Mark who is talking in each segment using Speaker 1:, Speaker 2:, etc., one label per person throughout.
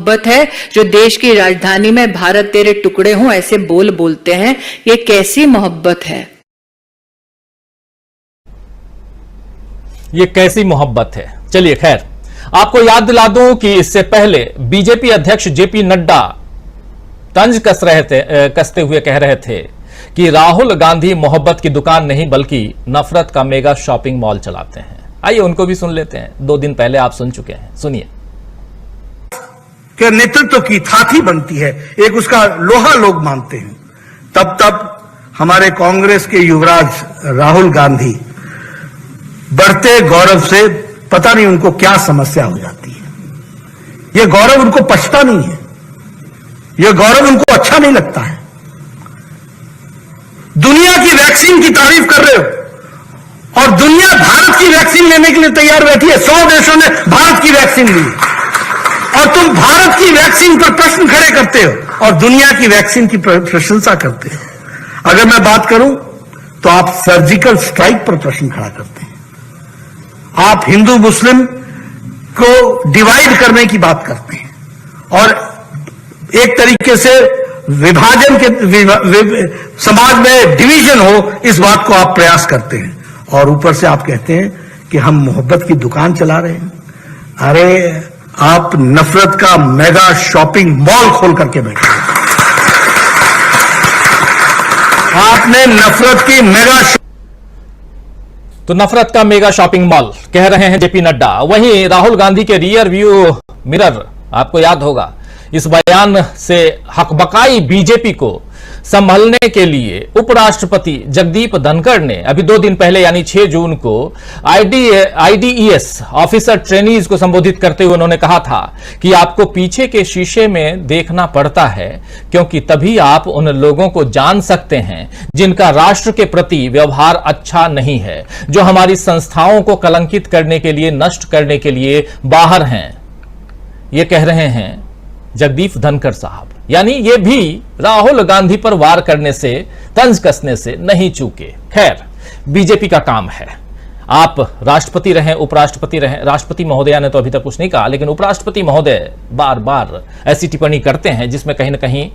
Speaker 1: मोहब्बत है जो देश की राजधानी में भारत तेरे टुकड़े हों ऐसे बोल बोलते हैं। ये कैसी मोहब्बत है?
Speaker 2: ये कैसी मोहब्बत है। चलिए खैर, आपको याद दिला दूं कि इससे पहले बीजेपी अध्यक्ष जेपी नड्डा तंज कसते हुए कह रहे थे कि राहुल गांधी मोहब्बत की दुकान नहीं बल्कि नफरत का मेगा शॉपिंग मॉल चलाते हैं। आइए उनको भी सुन लेते हैं। 2 दिन पहले आप सुन चुके हैं, सुनिए।
Speaker 3: कि नेतृत्व की थाथी बनती है, एक उसका लोहा लोग मानते हैं। तब हमारे कांग्रेस के युवराज राहुल गांधी बढ़ते गौरव से पता नहीं उनको क्या समस्या हो जाती है। यह गौरव उनको पछता नहीं है, यह गौरव उनको अच्छा नहीं लगता है। दुनिया की वैक्सीन की तारीफ कर रहे हो और दुनिया भारत की वैक्सीन लेने के लिए तैयार बैठी है। 100 देशों ने भारत की वैक्सीन ली और तुम भारत की वैक्सीन पर प्रश्न खड़े करते हो और दुनिया की वैक्सीन की प्रशंसा करते हो। अगर मैं बात करूं तो आप सर्जिकल स्ट्राइक पर प्रश्न खड़ा करते हैं। आप हिंदू मुस्लिम को डिवाइड करने की बात करते हैं और एक तरीके से विभाजन के समाज में डिवीजन हो, इस बात को आप प्रयास करते हैं। और ऊपर से आप कहते हैं कि हम मोहब्बत की दुकान चला रहे हैं। अरे आप नफरत का मेगा शॉपिंग मॉल खोल करके बैठे हैं। आपने नफरत की
Speaker 2: तो नफरत का मेगा शॉपिंग मॉल कह रहे हैं जेपी नड्डा। वहीं राहुल गांधी के रियर व्यू मिरर, आपको याद होगा, इस बयान से हकबकाई बीजेपी को संभलने के लिए उपराष्ट्रपति जगदीप धनखड़ ने अभी 2 दिन पहले यानी 6 जून को आईडीईएस ऑफिसर ट्रेनीज को संबोधित करते हुए उन्होंने कहा था कि आपको पीछे के शीशे में देखना पड़ता है क्योंकि तभी आप उन लोगों को जान सकते हैं जिनका राष्ट्र के प्रति व्यवहार अच्छा नहीं है, जो हमारी संस्थाओं को कलंकित करने के लिए, नष्ट करने के लिए बाहर हैं। ये कह रहे हैं जगदीप धनखड़ साहब। यानी ये भी राहुल गांधी पर वार करने से, तंज कसने से नहीं चूके। खैर, बीजेपी का काम है। आप राष्ट्रपति रहें, उपराष्ट्रपति रहें, राष्ट्रपति महोदया ने तो अभी तक कुछ नहीं कहा, लेकिन उपराष्ट्रपति महोदय बार बार ऐसी टिप्पणी करते हैं जिसमें कहीं ना कहीं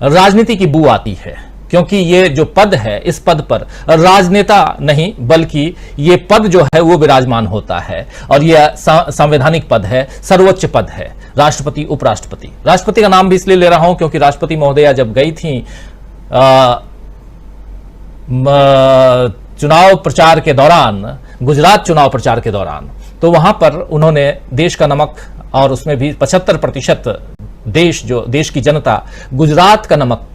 Speaker 2: राजनीति की बू आती है, क्योंकि ये जो पद है, इस पद पर राजनेता नहीं बल्कि ये पद जो है वो विराजमान होता है और यह संवैधानिक पद है, सर्वोच्च पद है, राष्ट्रपति उपराष्ट्रपति। राष्ट्रपति का नाम भी इसलिए ले रहा हूं क्योंकि राष्ट्रपति महोदया जब गई थी चुनाव प्रचार के दौरान, गुजरात चुनाव प्रचार के दौरान, तो वहां पर उन्होंने देश का नमक, और उसमें भी 75% देश की जनता गुजरात का नमक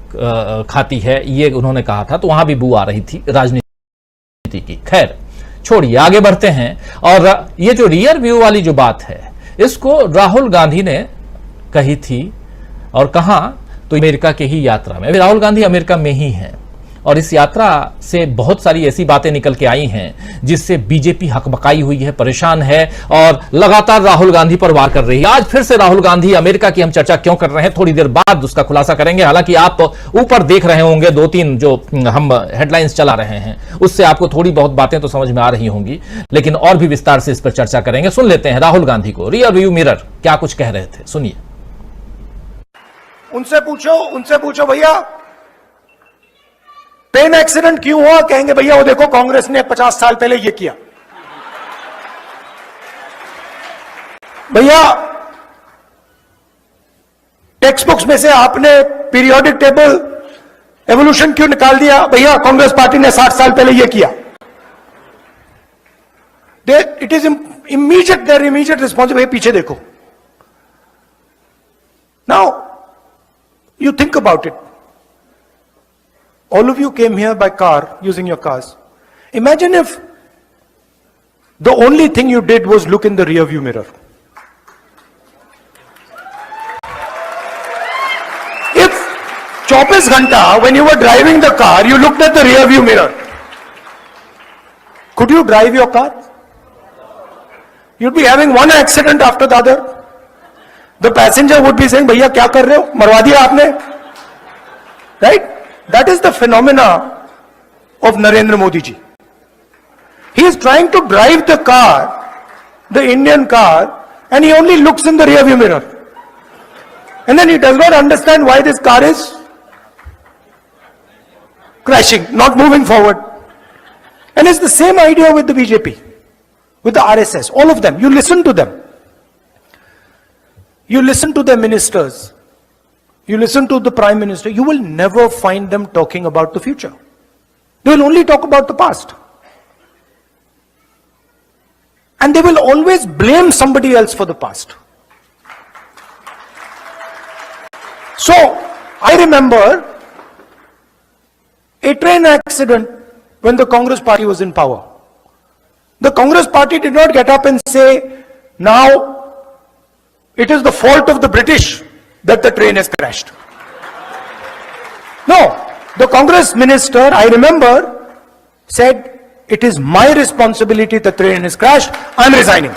Speaker 2: खाती है, ये उन्होंने कहा था। तो वहां भी बू आ रही थी राजनीति की। खैर छोड़िए, आगे बढ़ते हैं। और ये जो रियर व्यू वाली जो बात है, इसको राहुल गांधी ने कही थी और कहा तो अमेरिका के ही यात्रा में। राहुल गांधी अमेरिका में ही हैं और इस यात्रा से बहुत सारी ऐसी बातें निकल के आई हैं जिससे बीजेपी हकबकाई हुई है, परेशान है और लगातार राहुल गांधी पर वार कर रही है। आज फिर से राहुल गांधी अमेरिका की हम चर्चा क्यों कर रहे हैं, थोड़ी देर बाद उसका खुलासा करेंगे। हालांकि आप ऊपर देख रहे होंगे 2-3 जो हम हेडलाइंस चला रहे हैं, उससे आपको थोड़ी बहुत बातें तो समझ में आ रही होंगी, लेकिन और भी विस्तार से इस पर चर्चा करेंगे। सुन लेते हैं राहुल गांधी को रियर व्यू मिरर क्या कुछ कह रहे थे, सुनिए।
Speaker 4: उनसे पूछो भैया ट्रेन एक्सीडेंट क्यों हुआ? कहेंगे भैया वो देखो कांग्रेस ने 50 साल पहले ये किया। भैया टेक्स्ट बुक्स में से आपने पीरियोडिक टेबल एवोल्यूशन क्यों निकाल दिया? भैया कांग्रेस पार्टी ने 60 साल पहले ये किया। It is immediate, there immediate response. भैया पीछे देखो। Now you think about it. All of you came here by car, using your cars. Imagine if the only thing you did was look in the rear view mirror. If 24 घंटा when you were driving the car, you looked at the rear view mirror, could you drive your car? You'd be having one accident after the other. The passenger would be saying, भैया क्या कर रहे हो, मरवा दिया आपने, right? That is the phenomena of Narendra Modi ji. He is trying to drive the car, the Indian car, and he only looks in the rear view mirror. And then he does not understand why this car is crashing, not moving forward. And it's the same idea with the BJP, with the RSS, all of them. You listen to them. You listen to their ministers. You listen to the Prime Minister. You will never find them talking about the future. They will only talk about the past. And they will always blame somebody else for the past. So, I remember a train accident when the Congress party was in power. The Congress party did not get up and say, now it is the fault of the British that the train has crashed. No, the Congress minister, I remember, said, it is my responsibility the train has crashed, I am resigning.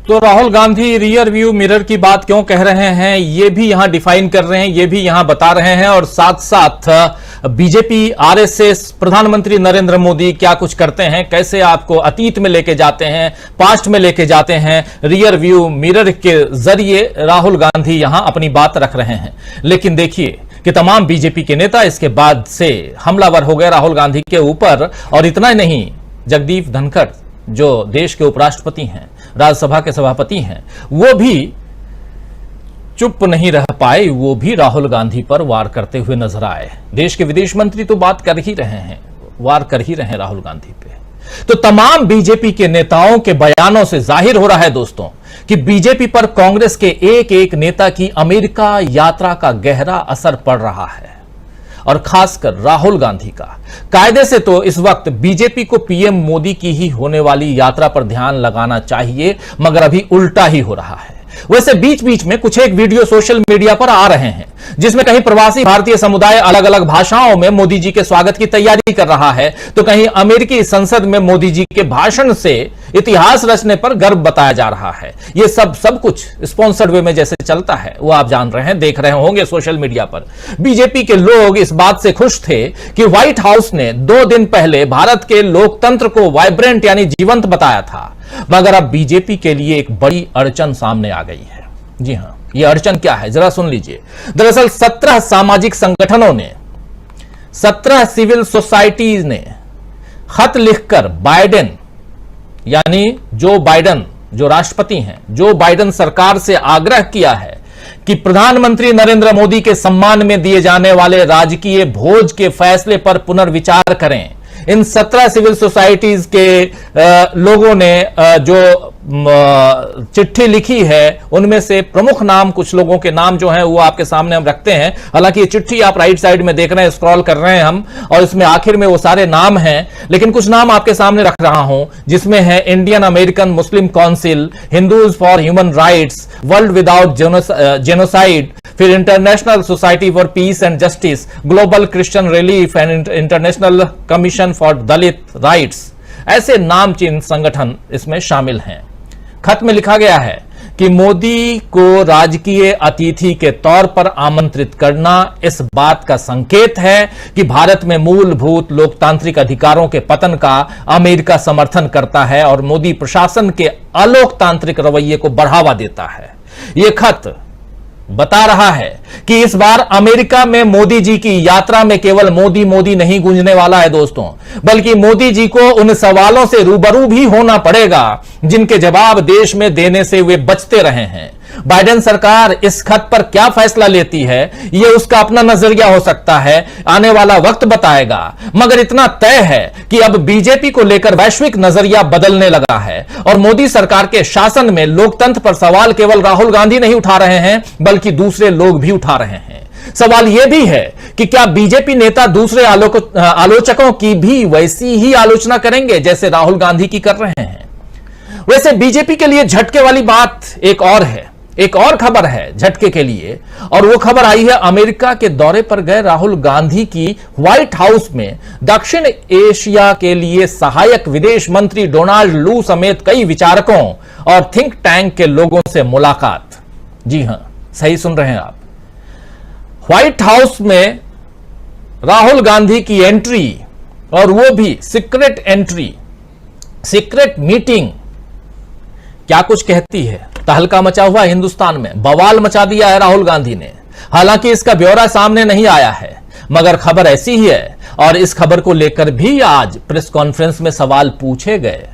Speaker 2: तो Rahul Gandhi rear view mirror की बात क्यों कह रहे हैं, ये भी यहां डिफाइन कर रहे हैं, ये भी यहां बता रहे हैं, और साथ साथ बीजेपी, आरएसएस, प्रधानमंत्री नरेंद्र मोदी क्या कुछ करते हैं, कैसे आपको अतीत में लेके जाते हैं, पास्ट में लेके जाते हैं, रियर व्यू मिरर के जरिए राहुल गांधी यहां अपनी बात रख रहे हैं। लेकिन देखिए कि तमाम बीजेपी के नेता इसके बाद से हमलावर हो गए राहुल गांधी के ऊपर, और इतना ही नहीं, जगदीप धनखड़ जो देश के उपराष्ट्रपति हैं, राज्यसभा के सभापति हैं, वो भी चुप नहीं रह पाए, वो भी राहुल गांधी पर वार करते हुए नजर आए। देश के विदेश मंत्री तो बात कर ही रहे हैं, वार कर ही रहे हैं राहुल गांधी पे। तो तमाम बीजेपी के नेताओं के बयानों से जाहिर हो रहा है दोस्तों कि बीजेपी पर कांग्रेस के एक एक नेता की अमेरिका यात्रा का गहरा असर पड़ रहा है, और खासकर राहुल गांधी का। कायदे से तो इस वक्त बीजेपी को पीएम मोदी की ही होने वाली यात्रा पर ध्यान लगाना चाहिए, मगर अभी उल्टा ही हो रहा है। वैसे बीच बीच में कुछ एक वीडियो सोशल मीडिया पर आ रहे हैं जिसमें कहीं प्रवासी भारतीय समुदाय अलग अलग भाषाओं में मोदी जी के स्वागत की तैयारी कर रहा है, तो कहीं अमेरिकी संसद में मोदी जी के भाषण से इतिहास रचने पर गर्व बताया जा रहा है। ये सब कुछ स्पॉन्सर्ड वे में जैसे चलता है वो आप जान रहे हैं, देख रहे होंगे सोशल मीडिया पर। बीजेपी के लोग इस बात से खुश थे कि व्हाइट हाउस ने 2 दिन पहले भारत के लोकतंत्र को वाइब्रेंट यानी जीवंत बताया था, मगर अब बीजेपी के लिए एक बड़ी अड़चन सामने आ गई है। जी हां, यह अड़चन क्या है जरा सुन लीजिए। दरअसल 17 सामाजिक संगठनों ने, 17 सिविल सोसाइटीज ने खत लिखकर बाइडेन यानी जो बाइडेन जो राष्ट्रपति हैं, जो बाइडेन सरकार से आग्रह किया है कि प्रधानमंत्री नरेंद्र मोदी के सम्मान में दिए जाने वाले राजकीय भोज के फैसले पर पुनर्विचार करें। इन 17 सिविल सोसाइटीज के लोगों ने जो चिट्ठी लिखी है उनमें से प्रमुख नाम, कुछ लोगों के नाम जो हैं वो आपके सामने हम रखते हैं। हालांकि ये चिट्ठी आप राइट साइड में देख रहे हैं, स्क्रॉल कर रहे हैं हम, और इसमें आखिर में वो सारे नाम हैं, लेकिन कुछ नाम आपके सामने रख रहा हूं जिसमें है Indian American Muslim council, Hindus for human rights, world without genocide, फिर international society for peace and justice, global Christian relief and international commission for Dalit rights. ऐसे नामचीन संगठन इसमें शामिल हैं। खत में लिखा गया है कि मोदी को राजकीय अतिथि के तौर पर आमंत्रित करना इस बात का संकेत है कि भारत में मूलभूत लोकतांत्रिक अधिकारों के पतन का अमेरिका समर्थन करता है और मोदी प्रशासन के अलोकतांत्रिक रवैये को बढ़ावा देता है। यह खत बता रहा है कि इस बार अमेरिका में मोदी जी की यात्रा में केवल मोदी मोदी नहीं गूंजने वाला है दोस्तों, बल्कि मोदी जी को उन सवालों से रूबरू भी होना पड़ेगा जिनके जवाब देश में देने से वे बचते रहे हैं। बाइडेन सरकार इस खत पर क्या फैसला लेती है यह उसका अपना नजरिया हो सकता है, आने वाला वक्त बताएगा, मगर इतना तय है कि अब बीजेपी को लेकर वैश्विक नजरिया बदलने लगा है और मोदी सरकार के शासन में लोकतंत्र पर सवाल केवल राहुल गांधी नहीं उठा रहे हैं बल्कि दूसरे लोग भी उठा रहे हैं। सवाल यह भी है कि क्या बीजेपी नेता दूसरे आलोचकों की भी वैसी ही आलोचना करेंगे जैसे राहुल गांधी की कर रहे हैं। वैसे बीजेपी के लिए झटके वाली बात एक और है, एक और खबर है झटके के लिए, और वो खबर आई है अमेरिका के दौरे पर गए राहुल गांधी की व्हाइट हाउस में दक्षिण एशिया के लिए सहायक विदेश मंत्री डोनाल्ड लू समेत कई विचारकों और थिंक टैंक के लोगों से मुलाकात। जी हां, सही सुन रहे हैं आप, व्हाइट हाउस में राहुल गांधी की एंट्री, और वो भी सीक्रेट एंट्री, सीक्रेट मीटिंग क्या कुछ कहती है। तहलका मचा हुआ हिंदुस्तान में, बवाल मचा दिया है राहुल गांधी ने। हालांकि इसका ब्यौरा सामने नहीं आया है, मगर खबर ऐसी ही है और इस खबर को लेकर भी आज प्रेस कॉन्फ्रेंस में सवाल पूछे गए।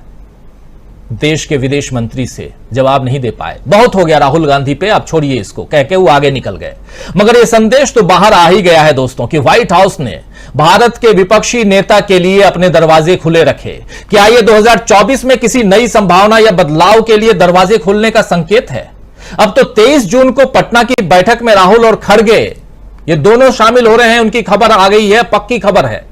Speaker 2: देश के विदेश मंत्री से जवाब नहीं दे पाए। बहुत हो गया राहुल गांधी पे, अब छोड़िए इसको, कह के वो आगे निकल गए। मगर यह संदेश तो बाहर आ ही गया है दोस्तों कि व्हाइट हाउस ने भारत के विपक्षी नेता के लिए अपने दरवाजे खुले रखे। क्या यह 2024 में किसी नई संभावना या बदलाव के लिए दरवाजे खोलने का संकेत है? अब तो 23 जून को पटना की बैठक में राहुल और खड़गे ये दोनों शामिल हो रहे हैं, उनकी खबर आ गई है, पक्की खबर है।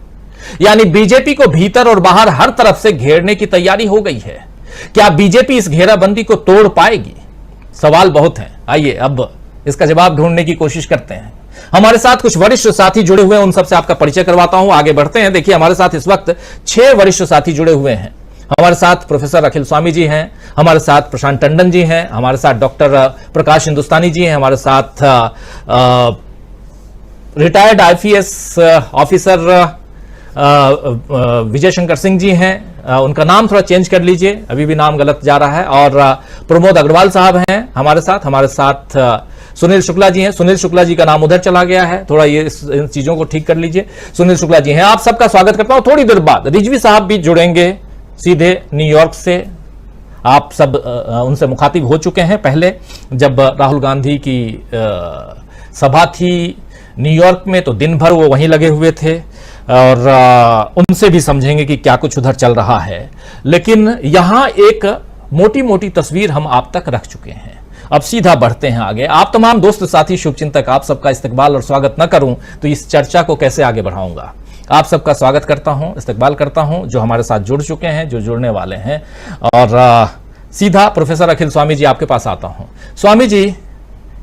Speaker 2: यानी बीजेपी को भीतर और बाहर हर तरफ से घेरने की तैयारी हो गई है। क्या बीजेपी इस घेराबंदी को तोड़ पाएगी? सवाल बहुत हैं। आइए अब इसका जवाब ढूंढने की कोशिश करते हैं। हमारे साथ कुछ वरिष्ठ साथी जुड़े हुए हैं, उन सबसे आपका परिचय करवाता हूं, आगे बढ़ते हैं। देखिए हमारे साथ इस वक्त 6 वरिष्ठ साथी जुड़े हुए हैं। हमारे साथ प्रोफेसर अखिल स्वामी जी हैं, हमारे साथ प्रशांत टंडन जी हैं, हमारे साथ डॉक्टर प्रकाश हिंदुस्तानी जी हैं, हमारे साथ retired IPS officer Vijay Shankar Singh ji हैं। उनका नाम थोड़ा चेंज कर लीजिए, अभी भी नाम गलत जा रहा है। और प्रमोद अग्रवाल साहब हैं हमारे साथ सुनील शुक्ला जी हैं। सुनील शुक्ला जी का नाम उधर चला गया है, थोड़ा ये इन चीजों को ठीक कर लीजिए। सुनील शुक्ला जी हैं, आप सबका स्वागत करता हूं। थोड़ी देर बाद रिजवी साहब भी जुड़ेंगे सीधे न्यूयॉर्क से। आप सब उनसे मुखातिब हो चुके हैं पहले, जब राहुल गांधी की सभा थी न्यूयॉर्क में तो दिन भर वो वहीं लगे हुए थे और उनसे भी समझेंगे कि क्या कुछ उधर चल रहा है। लेकिन यहां एक मोटी मोटी तस्वीर हम आप तक रख चुके हैं। अब सीधा बढ़ते हैं आगे। आप तमाम दोस्त साथी शुभचिंतक, आप सबका इस्तकबाल और स्वागत न करूं तो इस चर्चा को कैसे आगे बढ़ाऊंगा। आप सबका स्वागत करता हूं, इस्तकबाल करता हूं, जो हमारे साथ जुड़ चुके हैं, जो जुड़ने वाले हैं। और सीधा प्रोफेसर अखिल स्वामी जी आपके पास आता हूं। स्वामी जी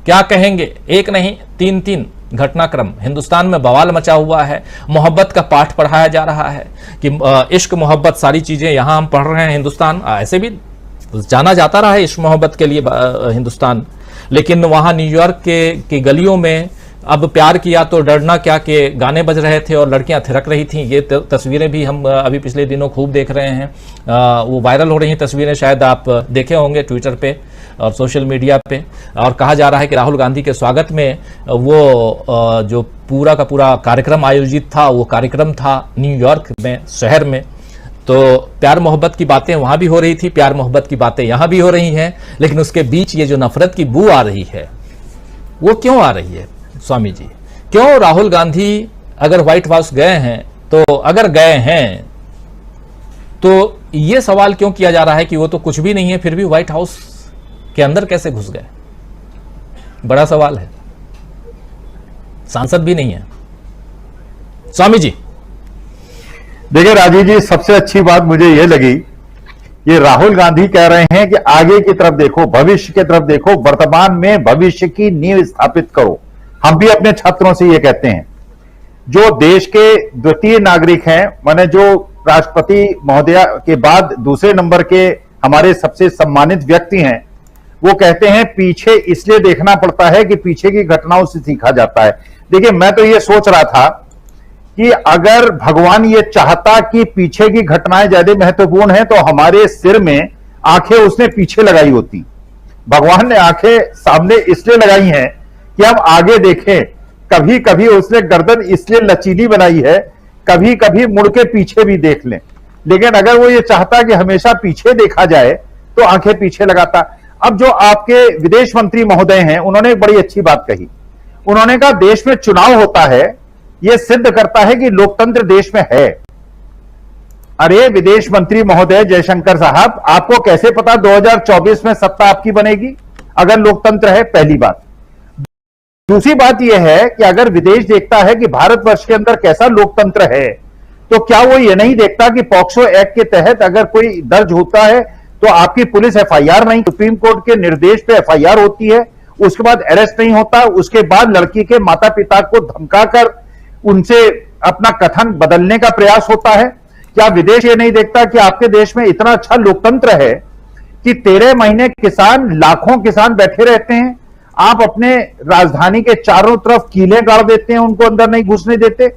Speaker 2: क्या कहेंगे? एक नहीं तीन घटनाक्रम हिंदुस्तान में बवाल मचा हुआ है। मोहब्बत का पाठ पढ़ाया जा रहा है कि इश्क मोहब्बत सारी चीजें यहां हम पढ़ रहे हैं। हिंदुस्तान ऐसे भी जाना जाता रहा है इश्क मोहब्बत के लिए हिंदुस्तान, लेकिन वहां न्यूयॉर्क की गलियों में अब प्यार किया तो डरना क्या के गाने बज रहे थे और लड़कियां थिरक रही थीं। ये तस्वीरें भी हम अभी पिछले दिनों खूब देख रहे हैं। वो वायरल हो रही हैं तस्वीरें, शायद आप देखे होंगे ट्विटर पे और सोशल मीडिया पे। और कहा जा रहा है कि राहुल गांधी के स्वागत में वो जो पूरा का पूरा कार्यक्रम आयोजित था, वो कार्यक्रम था न्यूयॉर्क में, शहर में। तो प्यार मोहब्बत की बातें वहां भी हो रही थी, प्यार मोहब्बत की बातें यहां भी हो रही हैं, लेकिन उसके बीच ये जो नफरत की बू आ रही है वो क्यों आ रही है स्वामी जी? क्यों राहुल गांधी अगर व्हाइट हाउस गए हैं तो ये सवाल क्यों किया जा रहा है कि वो तो कुछ भी नहीं है, फिर भी व्हाइट हाउस के अंदर कैसे घुस गए? बड़ा सवाल है। सांसद भी नहीं है। स्वामी जी
Speaker 5: देखिए राजीव जी, सबसे अच्छी बात मुझे यह लगी, ये राहुल गांधी कह रहे हैं कि आगे की तरफ देखो, भविष्य की तरफ देखो, वर्तमान में भविष्य की नींव स्थापित करो। हम भी अपने छात्रों से ये कहते हैं, जो देश के द्वितीय नागरिक हैं, माने जो राष्ट्रपति महोदया के बाद दूसरे नंबर के हमारे सबसे सम्मानित व्यक्ति हैं, वो कहते हैं पीछे इसलिए देखना पड़ता है कि पीछे की घटनाओं से सीखा जाता है। देखिए मैं तो ये सोच रहा था कि अगर भगवान ये चाहता कि पीछे की घटनाएं ज्यादा महत्वपूर्ण हैं तो हमारे सिर में आंखें उसने पीछे लगाई होती। भगवान ने आंखें सामने इसलिए लगाई हैं कि हम आगे देखें। कभी कभी उसने गर्दन इसलिए लचीली बनाई है, कभी कभी मुड़ के पीछे भी देख लें। लेकिन अगर वो ये चाहता कि हमेशा पीछे देखा जाए तो आंखें पीछे लगाता। अब जो आपके विदेश मंत्री महोदय हैं, उन्होंने एक बड़ी अच्छी बात कही। उन्होंने कहा देश में चुनाव होता है, यह सिद्ध करता है कि लोकतंत्र देश में है। अरे विदेश मंत्री महोदय जयशंकर साहब, आपको कैसे पता 2024 में सत्ता आपकी बनेगी अगर लोकतंत्र है? पहली बात। दूसरी बात यह है कि अगर विदेश देखता है कि भारतवर्ष के अंदर कैसा लोकतंत्र है, तो क्या वो ये नहीं देखता कि पॉक्सो एक्ट के तहत अगर कोई दर्ज होता है तो आपकी पुलिस एफआईआर नहीं, सुप्रीम कोर्ट के निर्देश पे एफआईआर होती है, उसके बाद अरेस्ट नहीं होता, उसके बाद लड़की के माता पिता को धमकाकर उनसे अपना कथन बदलने का प्रयास होता है? क्या विदेश ये नहीं देखता कि आपके देश में इतना अच्छा लोकतंत्र है कि 13 महीने किसान, लाखों किसान बैठे रहते हैं, आप अपने राजधानी के चारों तरफ कीले गाड़ देते हैं, उनको अंदर नहीं घुसने देते।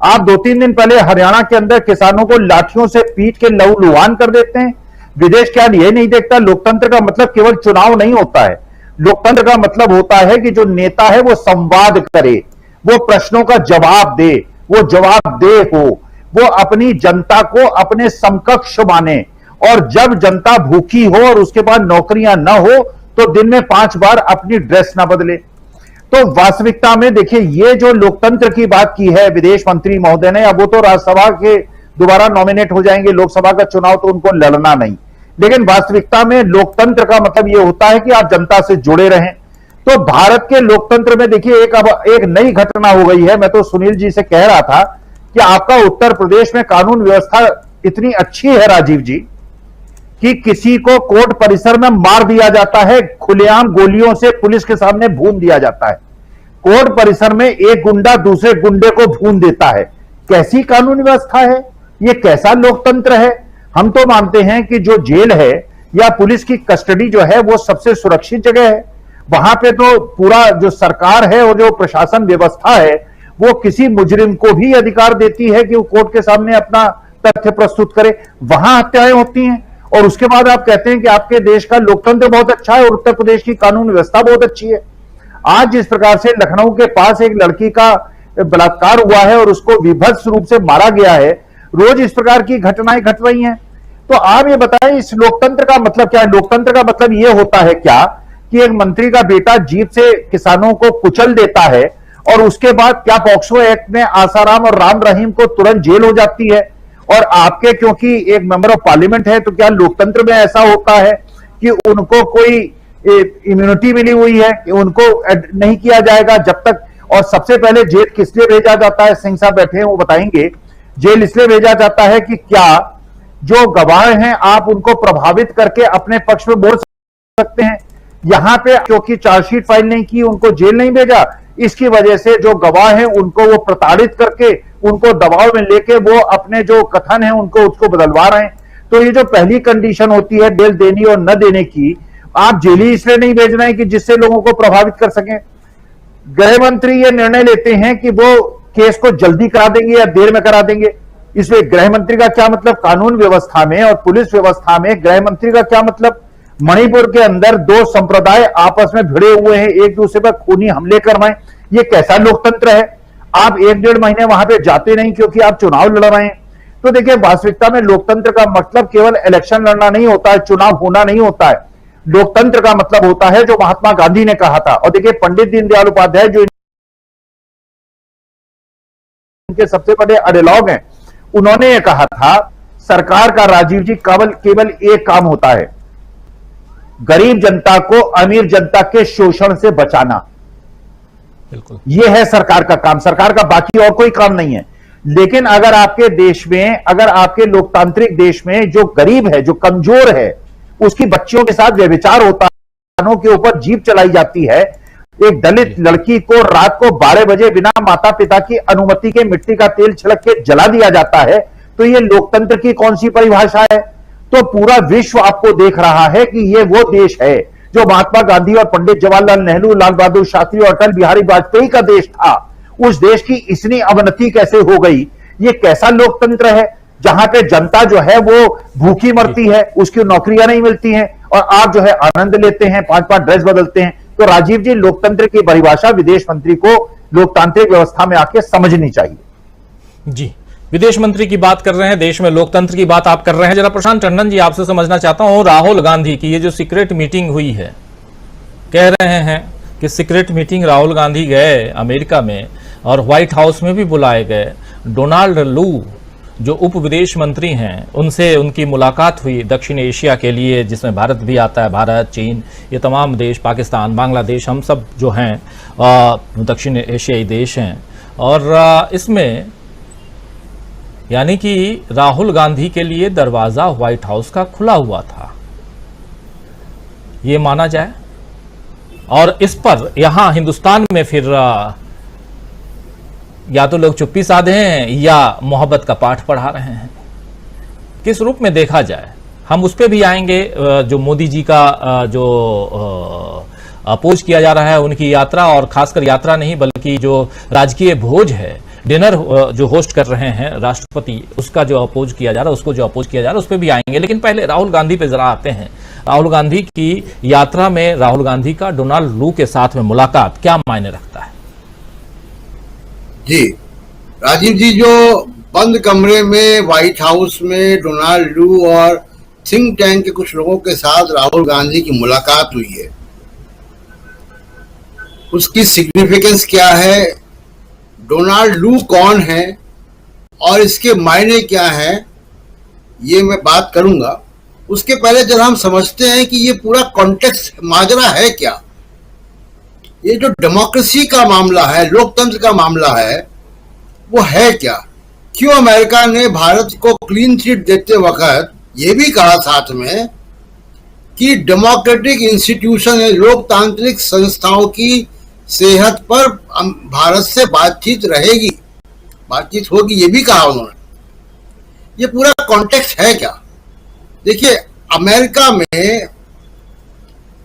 Speaker 5: आप 2-3 दिन पहले हरियाणा के अंदर किसानों को लाठियों से पीट के लहूलुहान कर देते हैं। विदेश क्या ये नहीं देखता? लोकतंत्र का मतलब केवल चुनाव नहीं होता है। लोकतंत्र का मतलब होता है कि जो नेता है वो संवाद करे, वो प्रश्नों का जवाब दे, वो जवाबदेह हो, वो अपनी जनता को अपने समकक्ष माने, और जब जनता भूखी हो और उसके बाद नौकरियां ना हो तो दिन में 5 बार अपनी ड्रेस ना बदले। तो वास्तविकता में देखिए, ये जो लोकतंत्र की बात की है विदेश मंत्री महोदय ने, अब वो तो राज्यसभा के दोबारा नॉमिनेट हो जाएंगे, लोकसभा का चुनाव तो उनको लड़ना नहीं, लेकिन वास्तविकता में लोकतंत्र का मतलब यह होता है कि आप जनता से जुड़े रहें। तो भारत के लोकतंत्र में देखिए एक नई घटना हो गई है। मैं तो सुनील जी से कह रहा था कि आपका उत्तर प्रदेश में कानून व्यवस्था इतनी अच्छी है राजीव जी, कि किसी को कोर्ट परिसर में मार दिया जाता है, खुलेआम गोलियों से पुलिस के सामने भून दिया जाता है। कोर्ट परिसर में एक गुंडा दूसरे गुंडे को भून देता है। कैसी कानून व्यवस्था है ये? कैसा लोकतंत्र है? हम तो मानते हैं कि जो जेल है या पुलिस की कस्टडी जो है वो सबसे सुरक्षित जगह है। वहां पे तो पूरा जो सरकार है और जो प्रशासन व्यवस्था है वो किसी मुजरिम को भी अधिकार देती है कि वो कोर्ट के सामने अपना तथ्य प्रस्तुत करे। वहां हत्याएं होती हैं और उसके बाद आप कहते हैं कि आपके देश का लोकतंत्र बहुत अच्छा है और उत्तर प्रदेश की कानून व्यवस्था बहुत अच्छी है। आज जिस प्रकार से लखनऊ के पास एक लड़की का बलात्कार हुआ है और उसको विभत्स रूप से मारा गया है, रोज इस प्रकार की घटनाएं घट रही हैं। तो आप ये बताएं, इस लोकतंत्र का मतलब क्या है? लोकतंत्र का मतलब ये होता है क्या कि एक मंत्री का बेटा जीप से किसानों को कुचल देता है और उसके बाद क्या पॉक्सो एक्ट में आसाराम और राम रहीम को तुरंत जेल हो जाती है? और आपके क्योंकि एक मेंबर ऑफ पार्लियामेंट है, तो क्या लोकतंत्र में ऐसा होता है कि उनको कोई इम्यूनिटी मिली हुई है कि उनको नहीं किया जाएगा जब तक? और सबसे पहले जेल किस लिए भेजा जाता है? सिंह साहब बैठे हैं, वो बताएंगे। जेल इसलिए भेजा जाता है कि क्या जो गवाह हैं आप उनको प्रभावित करके अपने पक्ष में बोल सकते हैं। यहां पे क्योंकि चार्जशीट फाइल नहीं की उनको जेल नहीं भेजा, इसकी वजह से जो गवाह हैं उनको वो प्रताड़ित करके उनको दबाव में लेके वो अपने जो कथन है उनको उसको बदलवा रहे हैं। तो ये जो पहली कंडीशन होती है बेल देनी और न देने की, आप जेल ही इसलिए नहीं भेज रहे हैं कि जिससे लोगों को प्रभावित कर सकें। गृह मंत्री ये निर्णय लेते हैं कि वो केस को जल्दी करा देंगे या देर में करा देंगे। इसलिए गृह मंत्री का क्या मतलब? कानून व्यवस्था में और पुलिस व्यवस्था में गृह मंत्री का क्या मतलब? मणिपुर के अंदर 2 संप्रदाय आपस में भिड़े हुए हैं, एक दूसरे पर खूनी हमले कर रहे हैं। ये कैसा लोकतंत्र है? आप 1-1.5 महीने वहां पे जाते नहीं क्योंकि आप चुनाव लड़ रहे हैं। तो देखिए, वास्तविकता में लोकतंत्र का मतलब केवल इलेक्शन लड़ना नहीं होता है, चुनाव होना नहीं होता है। लोकतंत्र का मतलब होता है जो महात्मा गांधी ने कहा था, और देखिए पंडित दीनदयाल उपाध्याय जो इनके सबसे बड़े आइडियोलॉग हैं, उन्होंने ये कहा था सरकार का राजीव जी केवल एक काम होता है, गरीब जनता को अमीर जनता के शोषण से बचाना।
Speaker 2: बिल्कुल,
Speaker 5: यह है सरकार का काम। सरकार का बाकी और कोई काम नहीं है। लेकिन अगर आपके देश में, अगर आपके लोकतांत्रिक देश में जो गरीब है, जो कमजोर है, उसकी बच्चियों के साथ व्यभिचार होता है, के ऊपर जीप चलाई जाती है, एक दलित लड़की को रात को 12 बजे बिना माता पिता की अनुमति के मिट्टी का तेल छिड़क के जला दिया जाता है, तो यह लोकतंत्र की कौन सी परिभाषा है? तो पूरा विश्व आपको देख रहा है कि यह वो देश है जो महात्मा गांधी और पंडित जवाहरलाल नेहरू, लाल बहादुर शास्त्री और अटल बिहारी वाजपेयी का देश था। उस देश की इतनी अवनति कैसे हो गई? ये कैसा लोकतंत्र है जहां पे जनता जो है वो भूखी मरती है, उसकी नौकरियां नहीं मिलती हैं, और आप जो है आनंद लेते हैं, 5-5 ड्रेस बदलते हैं। तो राजीव जी, लोकतंत्र की परिभाषा विदेश मंत्री को लोकतांत्रिक व्यवस्था में आके समझनी चाहिए।
Speaker 2: जी, विदेश मंत्री की बात कर रहे हैं, देश में लोकतंत्र की बात आप कर रहे हैं। जरा प्रशांत टंडन जी, आपसे समझना चाहता हूं, राहुल गांधी की ये जो सीक्रेट मीटिंग हुई है, कह रहे हैं कि सीक्रेट मीटिंग राहुल गांधी गए अमेरिका में और व्हाइट हाउस में भी बुलाए गए। डोनाल्ड लू जो उप विदेश मंत्री हैं, उनसे उनकी मुलाकात हुई दक्षिण एशिया के लिए, जिसमें भारत भी आता है। भारत, चीन, ये तमाम देश, पाकिस्तान, बांग्लादेश, हम सब जो हैं दक्षिण एशियाई देश हैं। और इसमें यानी कि राहुल गांधी के लिए दरवाजा व्हाइट हाउस का खुला हुआ था, ये माना जाए। और इस पर यहां हिंदुस्तान में फिर या तो लोग चुप्पी साधे हैं या मोहब्बत का पाठ पढ़ा रहे हैं। किस रूप में देखा जाए, हम उस पर भी आएंगे। जो मोदी जी का जो अपोज किया जा रहा है, उनकी यात्रा, और खासकर यात्रा नहीं बल्कि जो राजकीय भोज है, डिनर जो होस्ट कर रहे हैं राष्ट्रपति, उसका जो अपोज किया जा रहा है, उसको जो अपोज किया जा रहा है, उस पर भी आएंगे। लेकिन पहले राहुल गांधी पे जरा आते हैं। राहुल गांधी की यात्रा में राहुल गांधी का डोनाल्ड लू के साथ में मुलाकात क्या मायने रखता है?
Speaker 6: जी राजीव जी, जो बंद कमरे में व्हाइट हाउस में डोनाल्ड लू और थिंक टैंक के कुछ लोगों के साथ राहुल गांधी की मुलाकात हुई है, उसकी सिग्निफिकेंस क्या है, डोनाल्ड लू कौन है और इसके मायने क्या है, ये मैं बात करूंगा। उसके पहले जब हम समझते हैं कि ये पूरा कॉन्टेक्स्ट माजरा है क्या, ये जो डेमोक्रेसी का मामला है, लोकतंत्र का मामला है, वो है क्या। क्यों अमेरिका ने भारत को क्लीन चिट देते वक्त ये भी कहा साथ में कि डेमोक्रेटिक इंस्टीट्यूशन, लोकतांत्रिक संस्थाओं की सेहत पर भारत से बातचीत रहेगी, बातचीत होगी, ये भी कहा उन्होंने। ये पूरा कॉन्टेक्स्ट है क्या? देखिए, अमेरिका में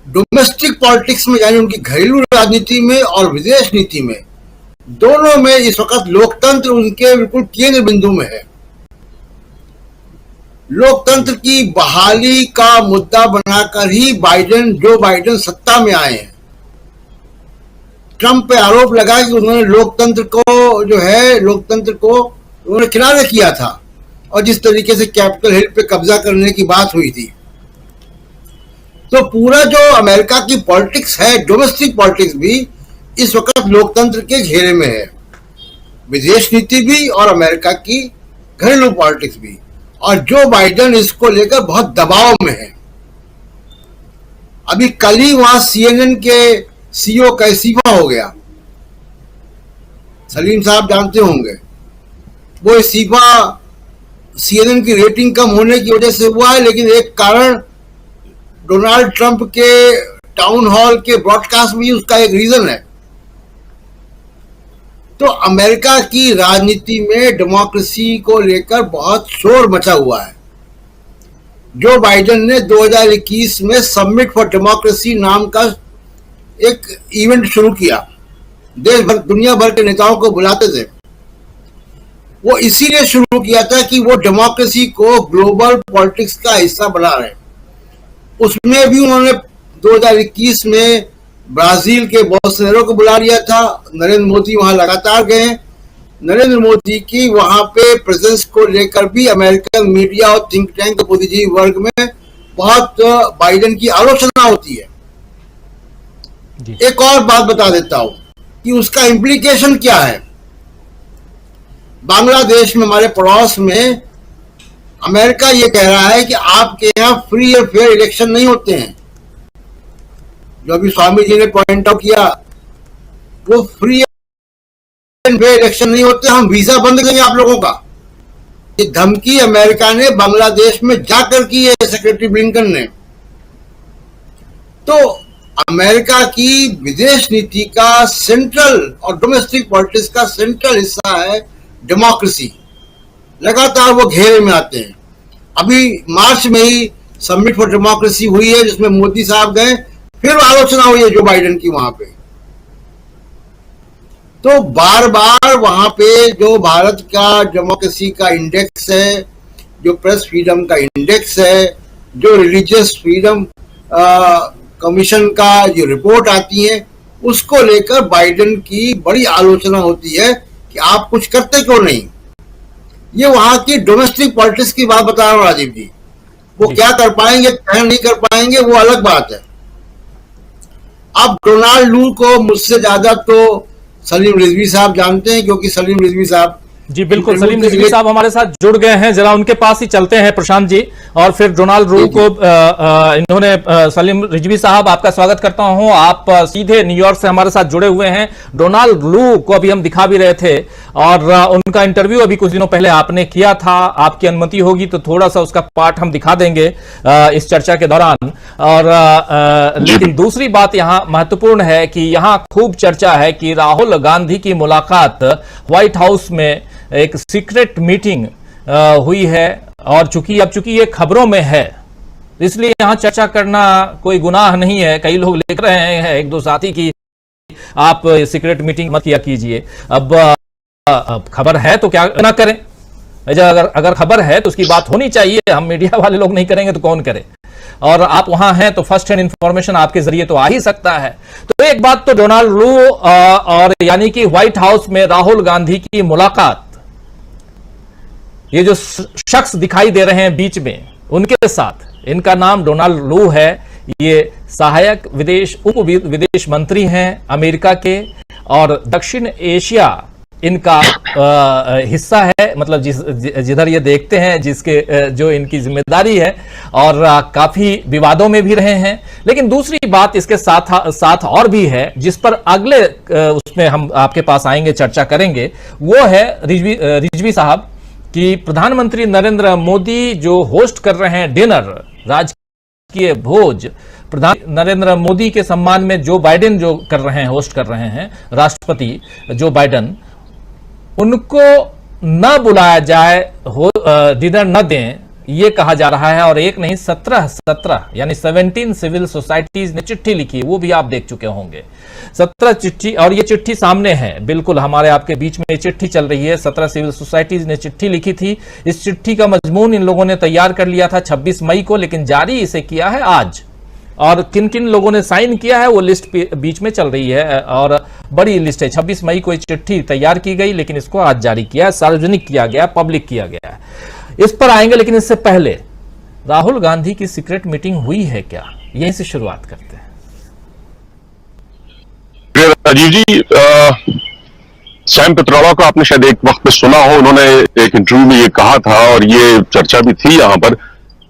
Speaker 6: डोमेस्टिक पॉलिटिक्स में, यानी उनकी घरेलू राजनीति में और विदेश नीति में, दोनों में इस वक्त लोकतंत्र उनके बिल्कुल केंद्र बिंदु में है। लोकतंत्र की बहाली का मुद्दा बनाकर ही जो बाइडेन सत्ता में आए हैं। ट्रंप पे आरोप लगा कि उन्होंने लोकतंत्र को उन्होंने किनारे किया था, और जिस तरीके से कैपिटल हिल पे कब्जा करने की बात हुई थी। तो पूरा जो अमेरिका की पॉलिटिक्स है, डोमेस्टिक पॉलिटिक्स भी इस वक्त लोकतंत्र के घेरे में है, विदेश नीति भी और अमेरिका की घरेलू पॉलिटिक्स भी। और जो बाइडेन इसको लेकर बहुत दबाव में है। अभी कल ही वहां CNN के CEO का इस्तीफा हो गया, सलीम साहब जानते होंगे। वो इस्तीफा CNN की रेटिंग कम होने की वजह से हुआ है, लेकिन एक कारण डोनाल्ड ट्रंप के टाउन हॉल के ब्रॉडकास्ट भी उसका एक रीजन है। तो अमेरिका की राजनीति में डेमोक्रेसी को लेकर बहुत शोर मचा हुआ है। जो बाइडेन ने 2021 में समिट फॉर डेमोक्रेसी नाम का एक इवेंट शुरू किया, देश भर दुनिया भर के नेताओं को बुलाते थे। वो इसीलिए शुरू किया था कि वो डेमोक्रेसी को ग्लोबल पॉलिटिक्स का हिस्सा बना रहे हैं। उसमें भी उन्होंने 2021 में ब्राजील के बोल्सोनारो को बुला लिया था। नरेंद्र मोदी वहां लगातार गए। नरेंद्र मोदी की वहां पे प्रेजेंस को लेकर भी अमेरिकन मीडिया और थिंक टैंक बुद्धिजीवी वर्ग में बहुत बाइडेन की आलोचना होती है। एक और बात बता देता हूं कि उसका इम्प्लीकेशन क्या है। बांग्लादेश में, हमारे पड़ोस में, अमेरिका ये कह रहा है कि आपके यहां फ्री और फेयर इलेक्शन नहीं होते हैं। जो अभी स्वामी जी ने पॉइंट आउट किया, वो फ्री एंड फेयर इलेक्शन नहीं होते, हम वीजा बंद करेंगे आप लोगों का। ये धमकी अमेरिका ने बांग्लादेश में जाकर की है, सेक्रेटरी ब्लिंकन ने। तो अमेरिका की विदेश नीति का सेंट्रल और डोमेस्टिक पॉलिटिक्स का सेंट्रल हिस्सा है डेमोक्रेसी। लगातार वो घेरे में आते हैं। अभी मार्च में ही समिट फॉर डेमोक्रेसी हुई है, जिसमें मोदी साहब गए, फिर आलोचना हुई है जो बाइडेन की वहां पे। तो बार बार वहां पे जो भारत का डेमोक्रेसी का इंडेक्स है, जो प्रेस फ्रीडम का इंडेक्स है, जो रिलीजियस फ्रीडम कमीशन का जो रिपोर्ट आती है, उसको लेकर बाइडेन की बड़ी आलोचना होती है कि आप कुछ करते क्यों नहीं। ये वहां की डोमेस्टिक पॉलिटिक्स की बात बता रहा हूं राजीव जी। वो क्या कर पाएंगे, क्या नहीं कर पाएंगे, वो अलग बात है। अब डोनाल्ड लू को मुझसे ज्यादा तो सलीम रिजवी साहब जानते हैं, क्योंकि सलीम रिजवी साहब,
Speaker 2: जी बिल्कुल, सलीम रिजवी साहब हमारे साथ जुड़ गए हैं। जरा उनके पास ही चलते हैं प्रशांत जी, और फिर डोनाल्ड लू को इन्होंने सलीम रिजवी साहब, आपका स्वागत करता हूं। आप सीधे न्यूयॉर्क से हमारे साथ जुड़े हुए हैं। डोनाल्ड लू को अभी हम दिखा भी रहे थे, और उनका इंटरव्यू अभी कुछ दिनों पहले आपने किया था। आपकी अनुमति होगी तो थोड़ा सा उसका पार्ट हम दिखा देंगे इस चर्चा के दौरान। और लेकिन दूसरी बात यहां महत्वपूर्ण है कि यहां खूब चर्चा है कि राहुल गांधी की मुलाकात व्हाइट हाउस में एक सीक्रेट मीटिंग हुई है, और चूंकि ये खबरों में है, इसलिए यहां चर्चा करना कोई गुनाह नहीं है। कई लोग लिख रहे हैं, एक दो साथी, की आप सीक्रेट मीटिंग मत किया कीजिए। अब खबर है तो क्या ना करें? अगर खबर है तो उसकी बात होनी चाहिए। हम मीडिया वाले लोग नहीं करेंगे तो कौन करे? और आप वहां हैं तो फर्स्ट हैंड इंफॉर्मेशन आपके जरिए तो आ ही सकता है। तो एक बात तो डोनाल्ड लू और यानी कि व्हाइट हाउस में राहुल गांधी की मुलाकात, ये जो शख्स दिखाई दे रहे हैं बीच में उनके साथ, इनका नाम डोनाल्ड लू है। ये सहायक उप विदेश मंत्री हैं अमेरिका के, और दक्षिण एशिया इनका हिस्सा है, मतलब जिधर ये देखते हैं, जिसके जो इनकी जिम्मेदारी है, और काफी विवादों में भी रहे हैं। लेकिन दूसरी बात इसके साथ और भी है, जिस पर अगले उसमें हम आपके पास आएंगे, चर्चा करेंगे, वो है रिजवी साहब कि प्रधानमंत्री नरेंद्र मोदी जो होस्ट कर रहे हैं डिनर, राजकीय भोज, प्रधान नरेंद्र मोदी के सम्मान में जो बाइडेन जो कर रहे हैं, होस्ट कर रहे हैं, राष्ट्रपति जो बाइडेन, उनको न बुलाया जाए, डिनर न दें, ये कहा जा रहा है। और एक नहीं 17 यानी 17 सिविल सोसाइटीज ने चिट्ठी लिखी, वो भी आप देख चुके होंगे। 17 चिट्ठी, और ये चिट्ठी सामने है, बिल्कुल हमारे आपके बीच में ये चिट्ठी चल रही है। 17 सिविल सोसाइटीज ने चिट्ठी लिखी थी। इस चिट्ठी का मजमून इन लोगों ने तैयार कर लिया था 26 मई को, लेकिन जारी इसे किया है आज। और किन किन लोगों ने साइन किया है वो लिस्ट बीच में चल रही है, और बड़ी लिस्ट है। 26 मई को चिट्ठी तैयार की गई, लेकिन इसको आज जारी किया, सार्वजनिक किया गया, पब्लिक किया गया। इस पर आएंगे, लेकिन इससे पहले राहुल गांधी की सीक्रेट मीटिंग हुई है क्या, यहीं से शुरुआत करते हैं।
Speaker 7: राजीव जी, सैम पित्रोड़ा को आपने शायद एक वक्त में सुना हो, उन्होंने एक इंटरव्यू में ये कहा था, और ये चर्चा भी थी यहां पर,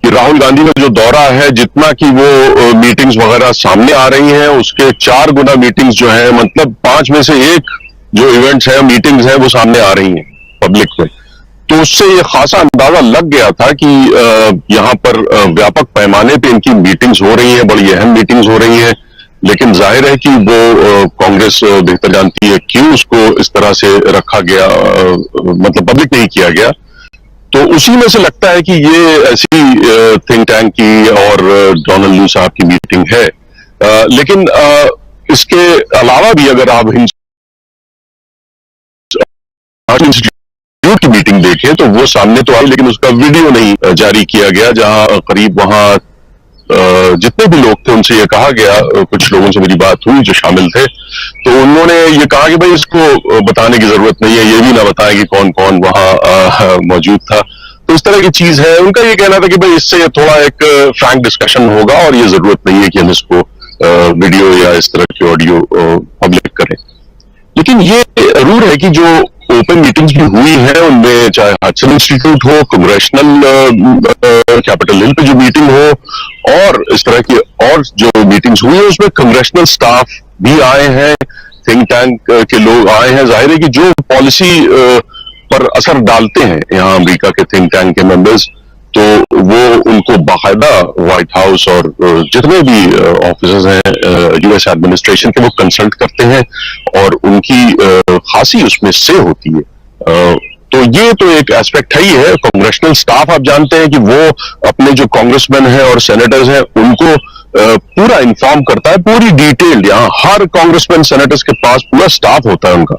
Speaker 7: कि राहुल गांधी का जो दौरा है, जितना कि वो मीटिंग्स वगैरह सामने आ रही हैं, उसके 4 गुना मीटिंग्स जो है, मतलब 5 में से 1 जो इवेंट्स है, मीटिंग्स है, वो सामने आ रही हैं पब्लिक में। तो उससे ये खासा अंदाजा लग गया था कि यहाँ पर व्यापक पैमाने पे इनकी मीटिंग्स हो रही हैं, बड़ी अहम मीटिंग्स हो रही हैं। लेकिन जाहिर है कि वो कांग्रेस बेहतर जानती है क्यों उसको इस तरह से रखा गया, मतलब पब्लिक नहीं किया गया। तो उसी में से लगता है कि ये ऐसी थिंक टैंक की और डोनाल्ड लू साहब की मीटिंग है। लेकिन इसके अलावा भी अगर आप इंस्टीट्यूट की मीटिंग देखें तो वो सामने तो आई, लेकिन उसका वीडियो नहीं जारी किया गया, जहां करीब वहां जितने भी लोग थे उनसे ये कहा गया, कुछ लोगों से मेरी बात हुई जो शामिल थे, तो उन्होंने ये कहा कि भाई इसको बताने की जरूरत नहीं है, ये भी ना बताएं कि कौन कौन वहां मौजूद था। तो इस तरह की चीज है। उनका ये कहना था कि भाई इससे थोड़ा एक फ्रैंक डिस्कशन होगा, और ये जरूरत नहीं है कि हम इसको वीडियो या इस तरह की ऑडियो पब्लिक करें। लेकिन ये जरूर है कि जो ओपन मीटिंग्स भी हुई हैं, उनमें चाहे हडसन इंस्टीट्यूट हो, कांग्रेशनल कैपिटल हिल पे जो मीटिंग हो, और इस तरह की और जो मीटिंग्स हुई है, उसमें कांग्रेशनल स्टाफ भी आए हैं, थिंक टैंक के लोग आए हैं। जाहिर है कि जो पॉलिसी पर असर डालते हैं यहाँ अमेरिका के थिंक टैंक के मेंबर्स, तो वो उनको बाकायदा व्हाइट हाउस और जितने भी ऑफिसर्स हैं यूएस एडमिनिस्ट्रेशन के, वो कंसल्ट करते हैं, और उनकी खासी उसमें से होती है। तो ये तो एक एस्पेक्ट है ही है। कांग्रेशनल स्टाफ आप जानते हैं कि वो अपने जो कांग्रेसमैन हैं और सेनेटर्स हैं उनको पूरा इन्फॉर्म करता है, पूरी डिटेल। यहाँ हर कांग्रेसमैन सेनेटर्स के पास पूरा स्टाफ होता है उनका,